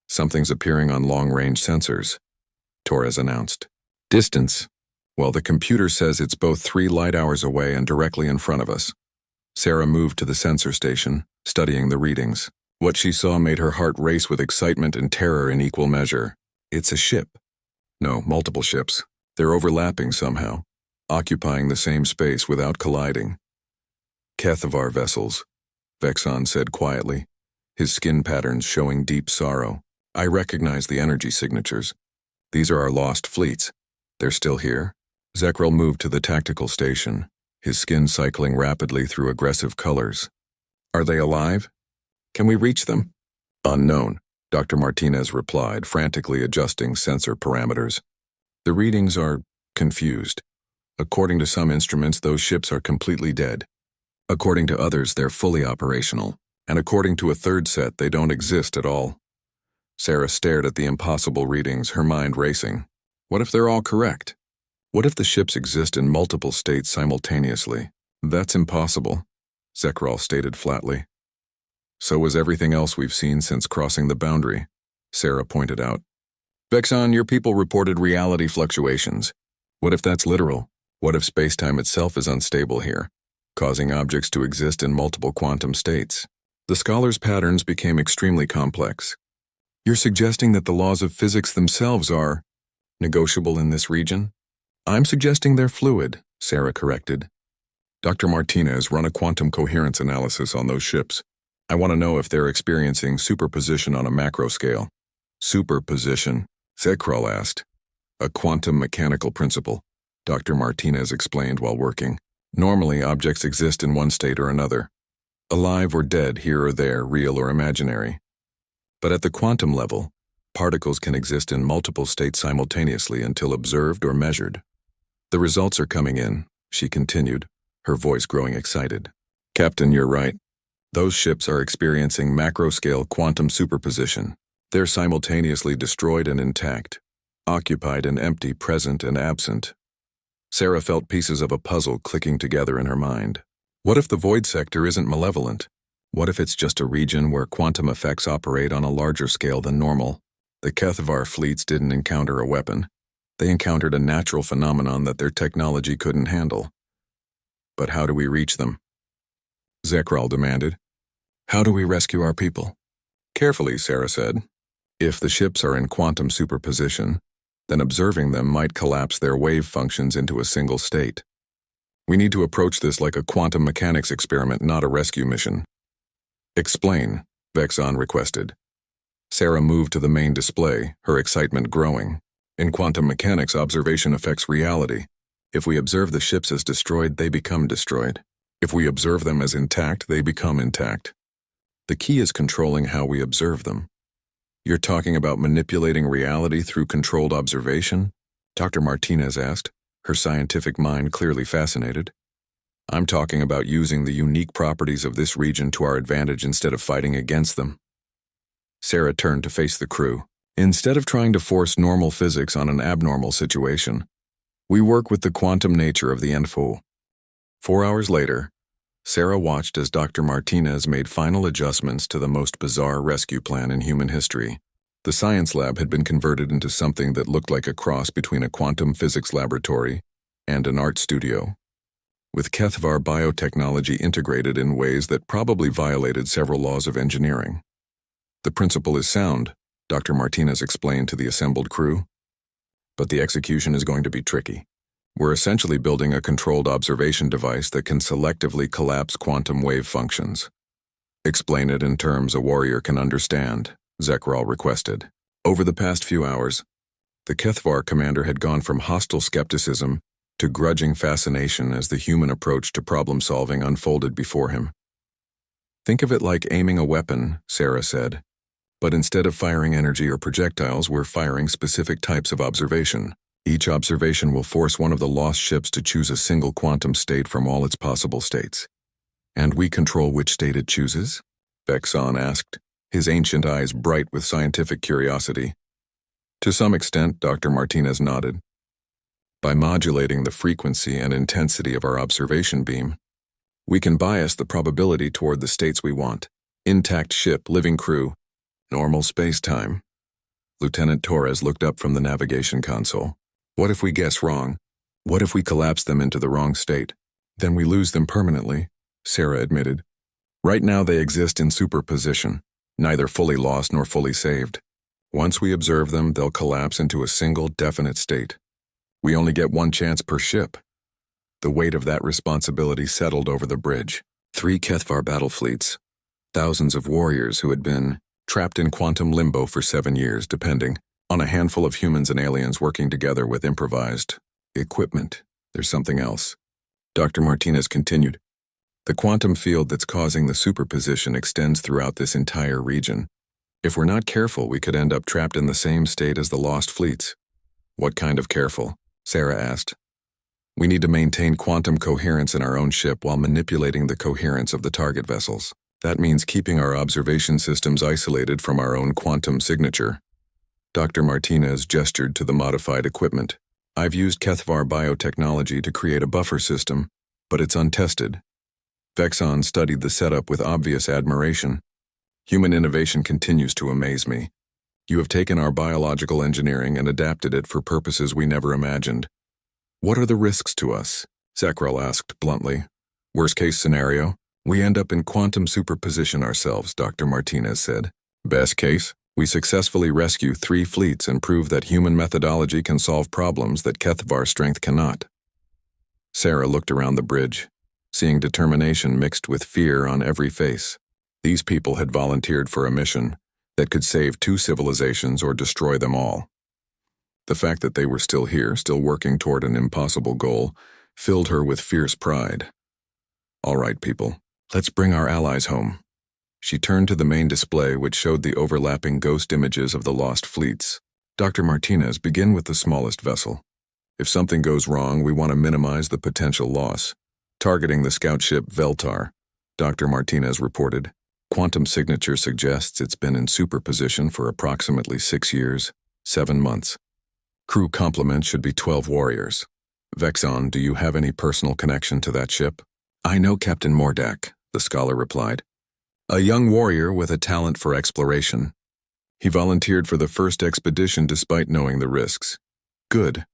Something's appearing on long-range sensors, Torres announced. Distance. Well, the computer says it's both 3 light hours away and directly in front of us. Sarah moved to the sensor station, studying the readings. What she saw made her heart race with excitement and terror in equal measure. It's a ship. No, multiple ships. They're overlapping somehow, occupying the same space without colliding. Cathvar vessels, Vexon said quietly, his skin patterns showing deep sorrow. I recognize the energy signatures. These are our lost fleets. They're still here? Zekrel moved to the tactical station, his skin cycling rapidly through aggressive colors. Are they alive? Can we reach them? Unknown, Dr. Martinez replied, frantically adjusting sensor parameters. The readings are confused. According to some instruments, those ships are completely dead. According to others, they're fully operational. And according to a third set, they don't exist at all. Sarah stared at the impossible readings, her mind racing. What if they're all correct? What if the ships exist in multiple states simultaneously? That's impossible, Zekrel stated flatly. So was everything else we've seen since crossing the boundary, Sarah pointed out. Vexon, your people reported reality fluctuations. What if that's literal? What if space-time itself is unstable here, causing objects to exist in multiple quantum states? The scholar's patterns became extremely complex. You're suggesting that the laws of physics themselves are negotiable in this region? I'm suggesting they're fluid, Sarah corrected. Dr. Martinez, run a quantum coherence analysis on those ships. I want to know if they're experiencing superposition on a macro scale. Superposition, Zekrel asked. A quantum mechanical principle, Dr. Martinez explained while working. Normally, objects exist in one state or another. Alive or dead, here or there, real or imaginary. But at the quantum level, particles can exist in multiple states simultaneously until observed or measured. The results are coming in, she continued, her voice growing excited. Captain, you're right. Those ships are experiencing macro-scale quantum superposition. They're simultaneously destroyed and intact, occupied and empty, present and absent. Sarah felt pieces of a puzzle clicking together in her mind. What if the void sector isn't malevolent? What if it's just a region where quantum effects operate on a larger scale than normal? The Kethvar fleets didn't encounter a weapon. They encountered a natural phenomenon that their technology couldn't handle. But how do we reach them? Zekrel demanded. How do we rescue our people? Carefully, Sarah said. If the ships are in quantum superposition, then observing them might collapse their wave functions into a single state. We need to approach this like a quantum mechanics experiment, not a rescue mission. Explain, Vexon requested. Sarah moved to the main display, her excitement growing. In quantum mechanics, observation affects reality. If we observe the ships as destroyed, they become destroyed. If we observe them as intact, they become intact. The key is controlling how we observe them. You're talking about manipulating reality through controlled observation? Dr. Martinez asked, her scientific mind clearly fascinated. I'm talking about using the unique properties of this region to our advantage instead of fighting against them. Sarah turned to face the crew. Instead of trying to force normal physics on an abnormal situation, we work with the quantum nature of the info. 4 hours later, Sarah watched as Dr. Martinez made final adjustments to the most bizarre rescue plan in human history. The science lab had been converted into something that looked like a cross between a quantum physics laboratory and an art studio, with Kethvar biotechnology integrated in ways that probably violated several laws of engineering. The principle is sound, Dr. Martinez explained to the assembled crew, but the execution is going to be tricky. We're essentially building a controlled observation device that can selectively collapse quantum wave functions. Explain it in terms a warrior can understand, Zekrel requested. Over the past few hours, the Kethvar commander had gone from hostile skepticism to grudging fascination as the human approach to problem-solving unfolded before him. Think of it like aiming a weapon, Sarah said. But instead of firing energy or projectiles, we're firing specific types of observation. Each observation will force one of the lost ships to choose a single quantum state from all its possible states. And we control which state it chooses? Vexon asked, his ancient eyes bright with scientific curiosity. To some extent, Dr. Martinez nodded. By modulating the frequency and intensity of our observation beam, we can bias the probability toward the states we want. Intact ship, living crew, normal space-time. Lieutenant Torres looked up from the navigation console. What if we guess wrong? What if we collapse them into the wrong state? Then we lose them permanently, Sarah admitted. Right now they exist in superposition, neither fully lost nor fully saved. Once we observe them, they'll collapse into a single definite state. We only get one chance per ship. The weight of that responsibility settled over the bridge. 3 Kethvar battle fleets, thousands of warriors who had been trapped in quantum limbo for 7 years, depending on a handful of humans and aliens working together with improvised equipment. There's something else. Dr. Martinez continued. The quantum field that's causing the superposition extends throughout this entire region. If we're not careful, we could end up trapped in the same state as the lost fleets. What kind of careful? Sarah asked. We need to maintain quantum coherence in our own ship while manipulating the coherence of the target vessels. That means keeping our observation systems isolated from our own quantum signature. Dr. Martinez gestured to the modified equipment. I've used HFY biotechnology to create a buffer system, but it's untested. Vexon studied the setup with obvious admiration. Human innovation continues to amaze me. You have taken our biological engineering and adapted it for purposes we never imagined. What are the risks to us? Zakrel asked bluntly. Worst case scenario, we end up in quantum superposition ourselves, Dr. Martinez said. Best case, we successfully rescue 3 fleets and prove that human methodology can solve problems that HFY strength cannot. Sarah looked around the bridge, seeing determination mixed with fear on every face. These people had volunteered for a mission that could save 2 civilizations or destroy them all. The fact that they were still here, still working toward an impossible goal, filled her with fierce pride. All right, people, let's bring our allies home. She turned to the main display, which showed the overlapping ghost images of the lost fleets. Dr. Martinez, begin with the smallest vessel. If something goes wrong, we want to minimize the potential loss. Targeting the scout ship Veltar, Dr. Martinez reported. Quantum signature suggests it's been in superposition for approximately 6 years, 7 months. Crew complement should be 12 warriors. Vexon, do you have any personal connection to that ship? I know Captain Mordak, the scholar replied. A young warrior with a talent for exploration. He volunteered for the first expedition despite knowing the risks. Good.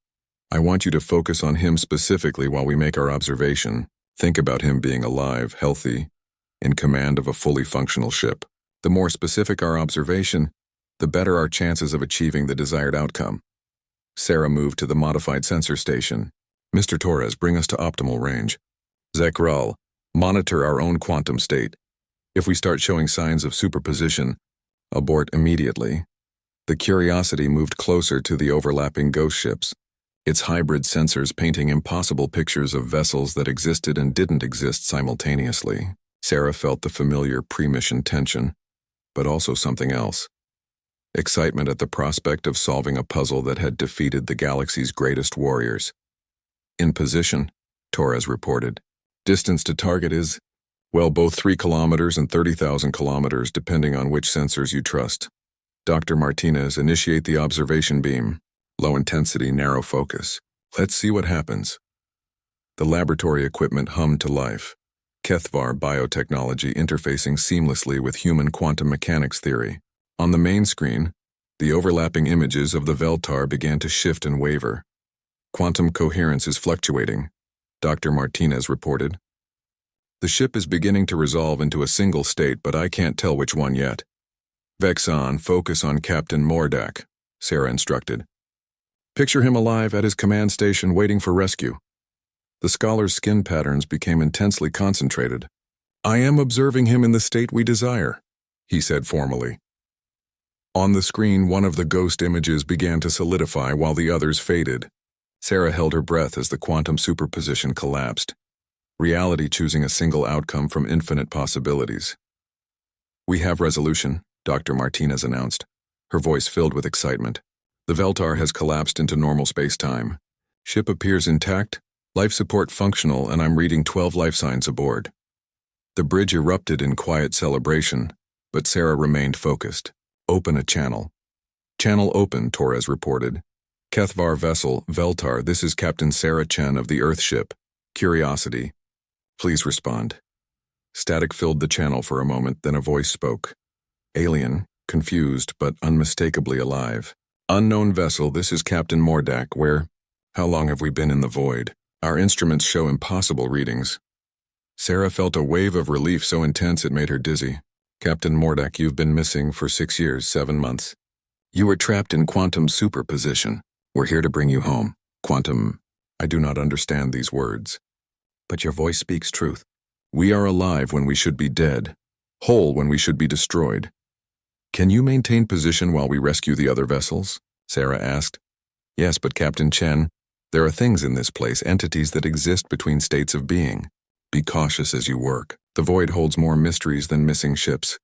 I want you to focus on him specifically while we make our observation. Think about him being alive, healthy, in command of a fully functional ship. The more specific our observation, the better our chances of achieving the desired outcome. Sarah moved to the modified sensor station. Mr. Torres, bring us to optimal range. Zakrel, monitor our own quantum state. If we start showing signs of superposition, abort immediately. The Curiosity moved closer to the overlapping ghost ships, its hybrid sensors painting impossible pictures of vessels that existed and didn't exist simultaneously. Sarah felt the familiar pre-mission tension, but also something else. Excitement at the prospect of solving a puzzle that had defeated the galaxy's greatest warriors. In position, Torres reported. Distance to target is, well, both 3 kilometers and 30,000 kilometers, depending on which sensors you trust. Dr. Martinez, initiate the observation beam. Low intensity, narrow focus. Let's see what happens. The laboratory equipment hummed to life. HFY biotechnology interfacing seamlessly with human quantum mechanics theory. On the main screen, the overlapping images of the Veltar began to shift and waver. Quantum coherence is fluctuating, Dr. Martinez reported. The ship is beginning to resolve into a single state, but I can't tell which one yet. Vexon, focus on Captain Mordak, Sarah instructed. Picture him alive at his command station waiting for rescue. The scholar's skin patterns became intensely concentrated. I am observing him in the state we desire, he said formally. On the screen, one of the ghost images began to solidify while the others faded. Sarah held her breath as the quantum superposition collapsed, reality choosing a single outcome from infinite possibilities. We have resolution, Dr. Martinez announced, her voice filled with excitement. The Veltar has collapsed into normal space-time. Ship appears intact, life support functional, and I'm reading 12 life signs aboard. The bridge erupted in quiet celebration, but Sarah remained focused. Open a channel. Channel open, Torres reported. HFY vessel, Veltar, this is Captain Sarah Chen of the Earth ship, Curiosity. Please respond. Static filled the channel for a moment, then a voice spoke. Alien, confused but unmistakably alive. Unknown vessel, this is Captain Mordak, where? How long have we been in the void? Our instruments show impossible readings. Sarah felt a wave of relief so intense it made her dizzy. Captain Mordak, you've been missing for 6 years, 7 months. You were trapped in quantum superposition. We're here to bring you home. Quantum, I do not understand these words. But your voice speaks truth. We are alive when we should be dead, whole when we should be destroyed. Can you maintain position while we rescue the other vessels? Sarah asked. Yes, but Captain Chen, there are things in this place, entities that exist between states of being. Be cautious as you work. The void holds more mysteries than missing ships.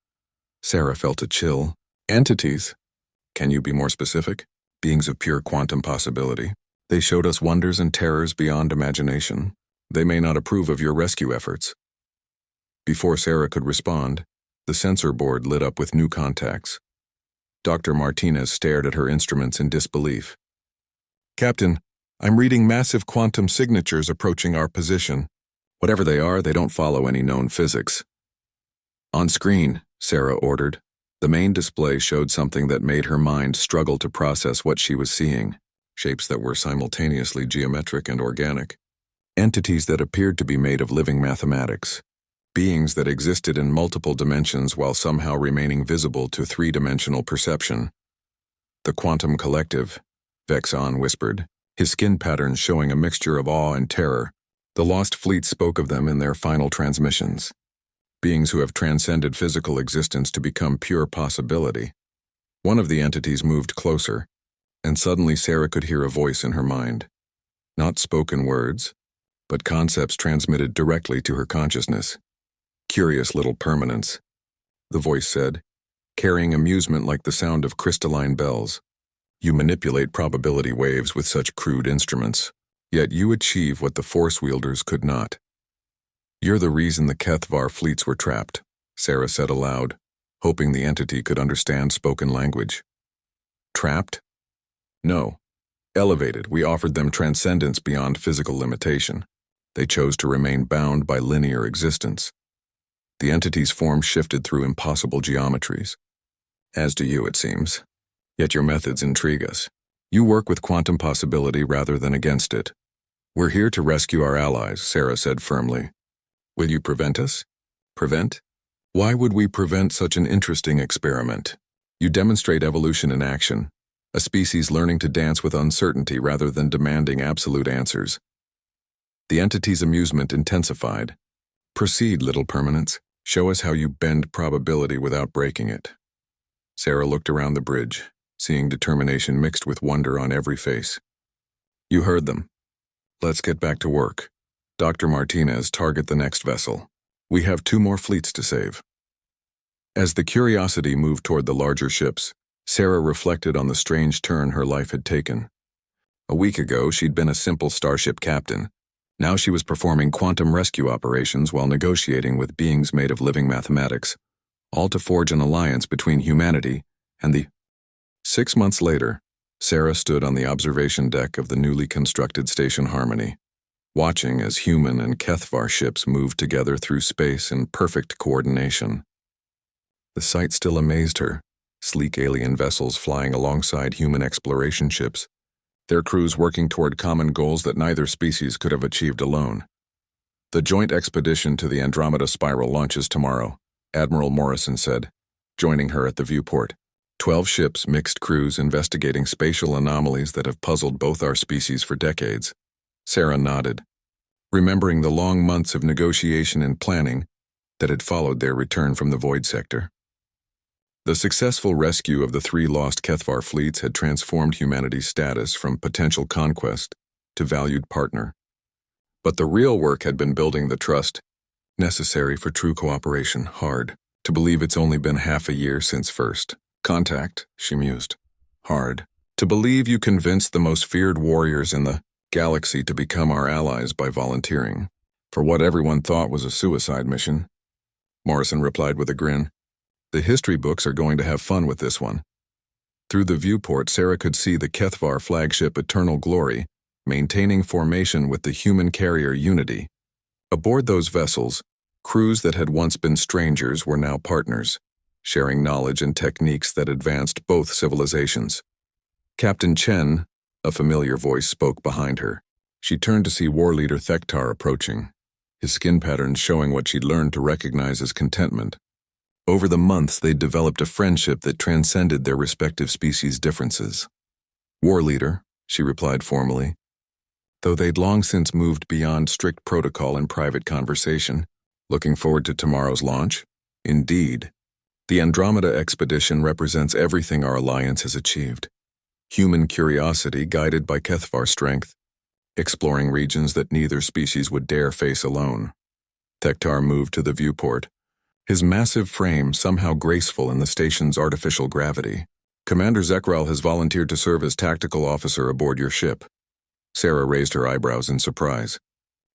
Sarah felt a chill. Entities? Can you be more specific? Beings of pure quantum possibility. They showed us wonders and terrors beyond imagination. They may not approve of your rescue efforts. Before Sarah could respond, the sensor board lit up with new contacts. Dr. Martinez stared at her instruments in disbelief. Captain, I'm reading massive quantum signatures approaching our position. Whatever they are, they don't follow any known physics. On screen, Sarah ordered. The main display showed something that made her mind struggle to process what she was seeing. Shapes that were simultaneously geometric and organic. Entities that appeared to be made of living mathematics. Beings that existed in multiple dimensions while somehow remaining visible to three-dimensional perception. The Quantum Collective, Vexon whispered, his skin patterns showing a mixture of awe and terror. The Lost Fleet spoke of them in their final transmissions. Beings who have transcended physical existence to become pure possibility. One of the entities moved closer, and suddenly Sarah could hear a voice in her mind. Not spoken words, but concepts transmitted directly to her consciousness. Curious little permanence, the voice said, carrying amusement like the sound of crystalline bells. You manipulate probability waves with such crude instruments, yet you achieve what the force wielders could not. You're the reason the Kethvar fleets were trapped, Sarah said aloud, hoping the entity could understand spoken language. Trapped? No. Elevated, we offered them transcendence beyond physical limitation. They chose to remain bound by linear existence. The entity's form shifted through impossible geometries. As do you, it seems. Yet your methods intrigue us. You work with quantum possibility rather than against it. We're here to rescue our allies, Sarah said firmly. Will you prevent us? Prevent? Why would we prevent such an interesting experiment? You demonstrate evolution in action, a species learning to dance with uncertainty rather than demanding absolute answers. The entity's amusement intensified. Proceed, little permanence. Show us how you bend probability without breaking it. Sarah looked around the bridge, seeing determination mixed with wonder on every face. You heard them. Let's get back to work. Dr. Martinez, target the next vessel. We have 2 more fleets to save. As the Curiosity moved toward the larger ships, Sarah reflected on the strange turn her life had taken. A week ago, she'd been a simple starship captain. Now she was performing quantum rescue operations while negotiating with beings made of living mathematics, all to forge an alliance between humanity and the... 6 months later, Sarah stood on the observation deck of the newly constructed Station Harmony, watching as human and Kethvar ships moved together through space in perfect coordination. The sight still amazed her, sleek alien vessels flying alongside human exploration ships, their crews working toward common goals that neither species could have achieved alone. The joint expedition to the Andromeda Spiral launches tomorrow, Admiral Morrison said, joining her at the viewport. 12 ships, mixed crews investigating spatial anomalies that have puzzled both our species for decades. Sarah nodded, remembering the long months of negotiation and planning that had followed their return from the void sector. The successful rescue of the 3 lost Kethvar fleets had transformed humanity's status from potential conquest to valued partner. But the real work had been building the trust necessary for true cooperation. Hard to believe it's only been half a year since first contact, she mused. Hard to believe you convinced the most feared warriors in the galaxy to become our allies by volunteering for what everyone thought was a suicide mission. Morrison replied with a grin. The history books are going to have fun with this one. Through the viewport, Sarah could see the Kethvar flagship Eternal Glory, maintaining formation with the human carrier Unity. Aboard those vessels, crews that had once been strangers were now partners, sharing knowledge and techniques that advanced both civilizations. Captain Chen, a familiar voice, spoke behind her. She turned to see war leader Thektar approaching, his skin patterns showing what she'd learned to recognize as contentment. Over the months, they'd developed a friendship that transcended their respective species' differences. War leader, she replied formally. Though they'd long since moved beyond strict protocol and private conversation, looking forward to tomorrow's launch? Indeed. The Andromeda expedition represents everything our alliance has achieved. Human curiosity guided by HFY strength, exploring regions that neither species would dare face alone. Tektar moved to the viewport, his massive frame somehow graceful in the station's artificial gravity. Commander Zekral has volunteered to serve as tactical officer aboard your ship. Sarah raised her eyebrows in surprise.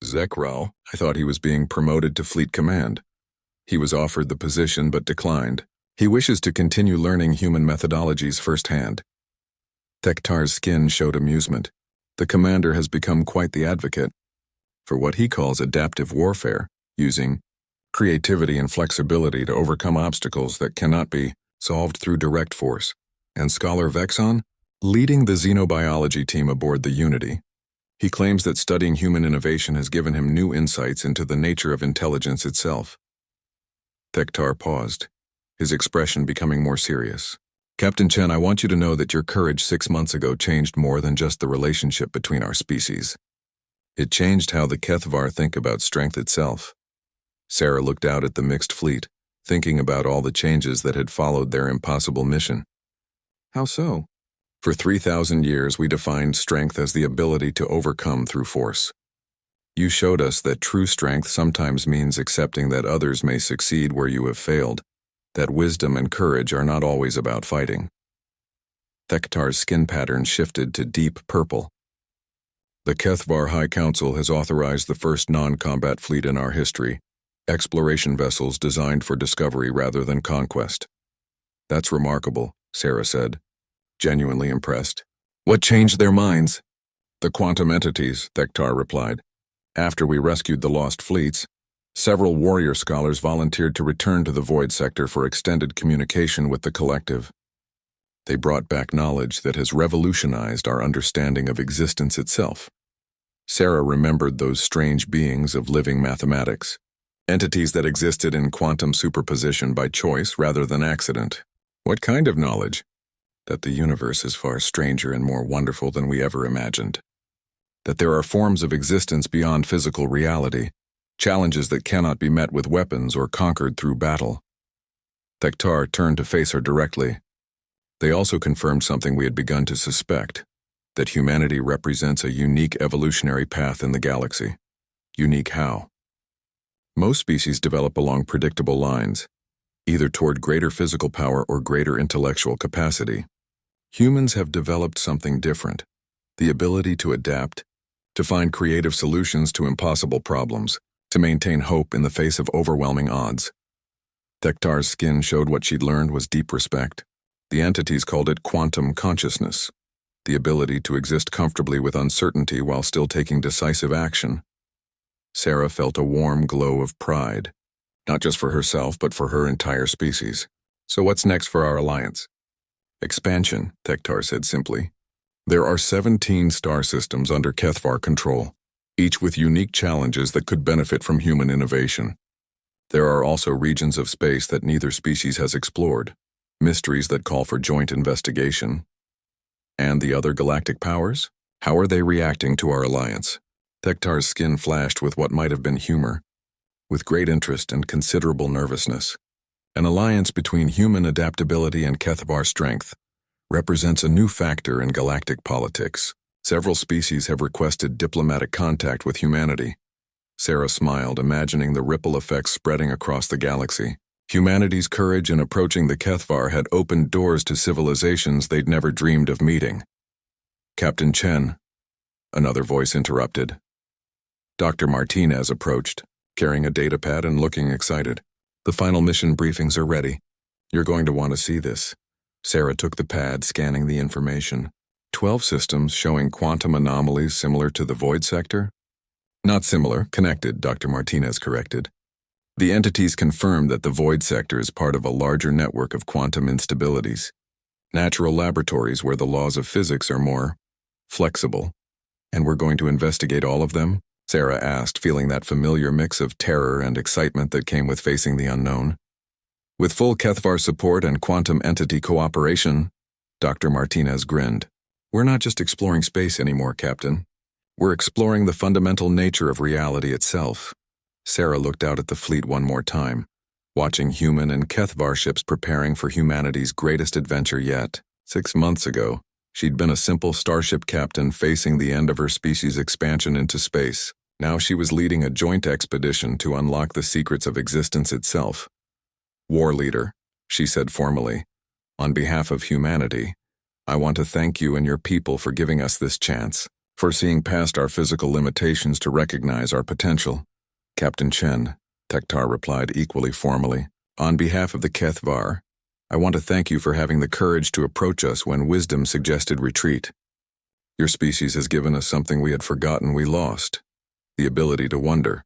Zekral? I thought he was being promoted to fleet command. He was offered the position but declined. He wishes to continue learning human methodologies firsthand. Tektar's skin showed amusement. The commander has become quite the advocate for what he calls adaptive warfare, using creativity and flexibility to overcome obstacles that cannot be solved through direct force. And Scholar Vexon, leading the xenobiology team aboard the Unity, he claims that studying human innovation has given him new insights into the nature of intelligence itself. Tektar paused, his expression becoming more serious. Captain Chen, I want you to know that your courage 6 months ago changed more than just the relationship between our species. It changed how the HFY think about strength itself. Sarah looked out at the mixed fleet, thinking about all the changes that had followed their impossible mission. How so? For 3,000 years, we defined strength as the ability to overcome through force. You showed us that true strength sometimes means accepting that others may succeed where you have failed, that wisdom and courage are not always about fighting. Tektar's skin pattern shifted to deep purple. The HFY High Council has authorized the first non-combat fleet in our history, exploration vessels designed for discovery rather than conquest. That's remarkable, Sarah said, genuinely impressed. What changed their minds? The quantum entities, Tektar replied. After we rescued the lost fleets, several warrior scholars volunteered to return to the Void Sector for extended communication with the collective. They brought back knowledge that has revolutionized our understanding of existence itself. Sarah remembered those strange beings of living mathematics, entities that existed in quantum superposition by choice rather than accident. What kind of knowledge? That the universe is far stranger and more wonderful than we ever imagined. That there are forms of existence beyond physical reality, challenges that cannot be met with weapons or conquered through battle. Tektar turned to face her directly. They also confirmed something we had begun to suspect, that humanity represents a unique evolutionary path in the galaxy. Unique how? Most species develop along predictable lines, either toward greater physical power or greater intellectual capacity. Humans have developed something different, the ability to adapt, to find creative solutions to impossible problems, to maintain hope in the face of overwhelming odds. Tektar's skin showed what she'd learned was deep respect. The entities called it quantum consciousness, the ability to exist comfortably with uncertainty while still taking decisive action. Sarah felt a warm glow of pride, not just for herself but for her entire species. So what's next for our alliance? Expansion, Tektar said simply. There are 17 star systems under HFY control, each with unique challenges that could benefit from human innovation. There are also regions of space that neither species has explored, mysteries that call for joint investigation. And the other galactic powers? How are they reacting to our alliance? Tektar's skin flashed with what might have been humor, with great interest and considerable nervousness. An alliance between human adaptability and HFY strength represents a new factor in galactic politics. Several species have requested diplomatic contact with humanity. Sarah smiled, imagining the ripple effects spreading across the galaxy. Humanity's courage in approaching the HFY had opened doors to civilizations they'd never dreamed of meeting. Captain Chen, another voice interrupted. Dr. Martinez approached, carrying a datapad and looking excited. The final mission briefings are ready. You're going to want to see this. Sarah took the pad, scanning the information. 12 systems showing quantum anomalies similar to the Void Sector? Not similar, connected, Dr. Martinez corrected. The entities confirmed that the Void Sector is part of a larger network of quantum instabilities, natural laboratories where the laws of physics are more flexible. And we're going to investigate all of them? Sarah asked, feeling that familiar mix of terror and excitement that came with facing the unknown. With full HFY support and quantum entity cooperation, Dr. Martinez grinned. We're not just exploring space anymore, Captain. We're exploring the fundamental nature of reality itself. Sarah looked out at the fleet one more time, watching human and Kethvar ships preparing for humanity's greatest adventure yet. 6 months ago, she'd been a simple starship captain facing the end of her species' expansion into space. Now she was leading a joint expedition to unlock the secrets of existence itself. War leader, she said formally, on behalf of humanity, I want to thank you and your people for giving us this chance, for seeing past our physical limitations to recognize our potential. Captain Chen, Tektar replied equally formally. On behalf of the Kethvar, I want to thank you for having the courage to approach us when wisdom suggested retreat. Your species has given us something we had forgotten we lost, the ability to wonder.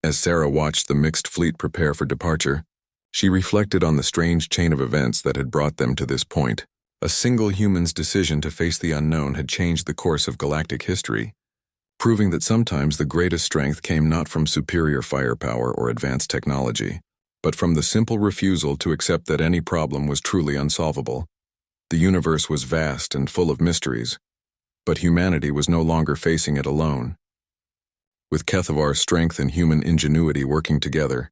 As Sarah watched the mixed fleet prepare for departure, she reflected on the strange chain of events that had brought them to this point. A single human's decision to face the unknown had changed the course of galactic history, proving that sometimes the greatest strength came not from superior firepower or advanced technology, but from the simple refusal to accept that any problem was truly unsolvable. The universe was vast and full of mysteries, but humanity was no longer facing it alone. With Kethavar's strength and human ingenuity working together,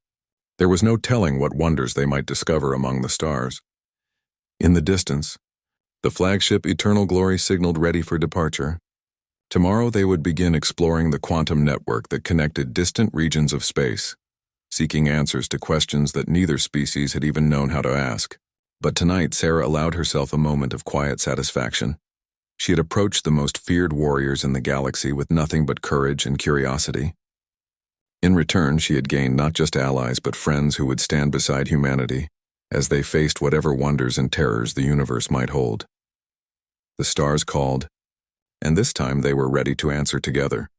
there was no telling what wonders they might discover among the stars. In the distance, the flagship Eternal Glory signaled ready for departure. Tomorrow they would begin exploring the quantum network that connected distant regions of space, seeking answers to questions that neither species had even known how to ask. But tonight Sarah allowed herself a moment of quiet satisfaction. She had approached the most feared warriors in the galaxy with nothing but courage and curiosity. In return, she had gained not just allies but friends who would stand beside humanity as they faced whatever wonders and terrors the universe might hold. The stars called, and this time they were ready to answer together.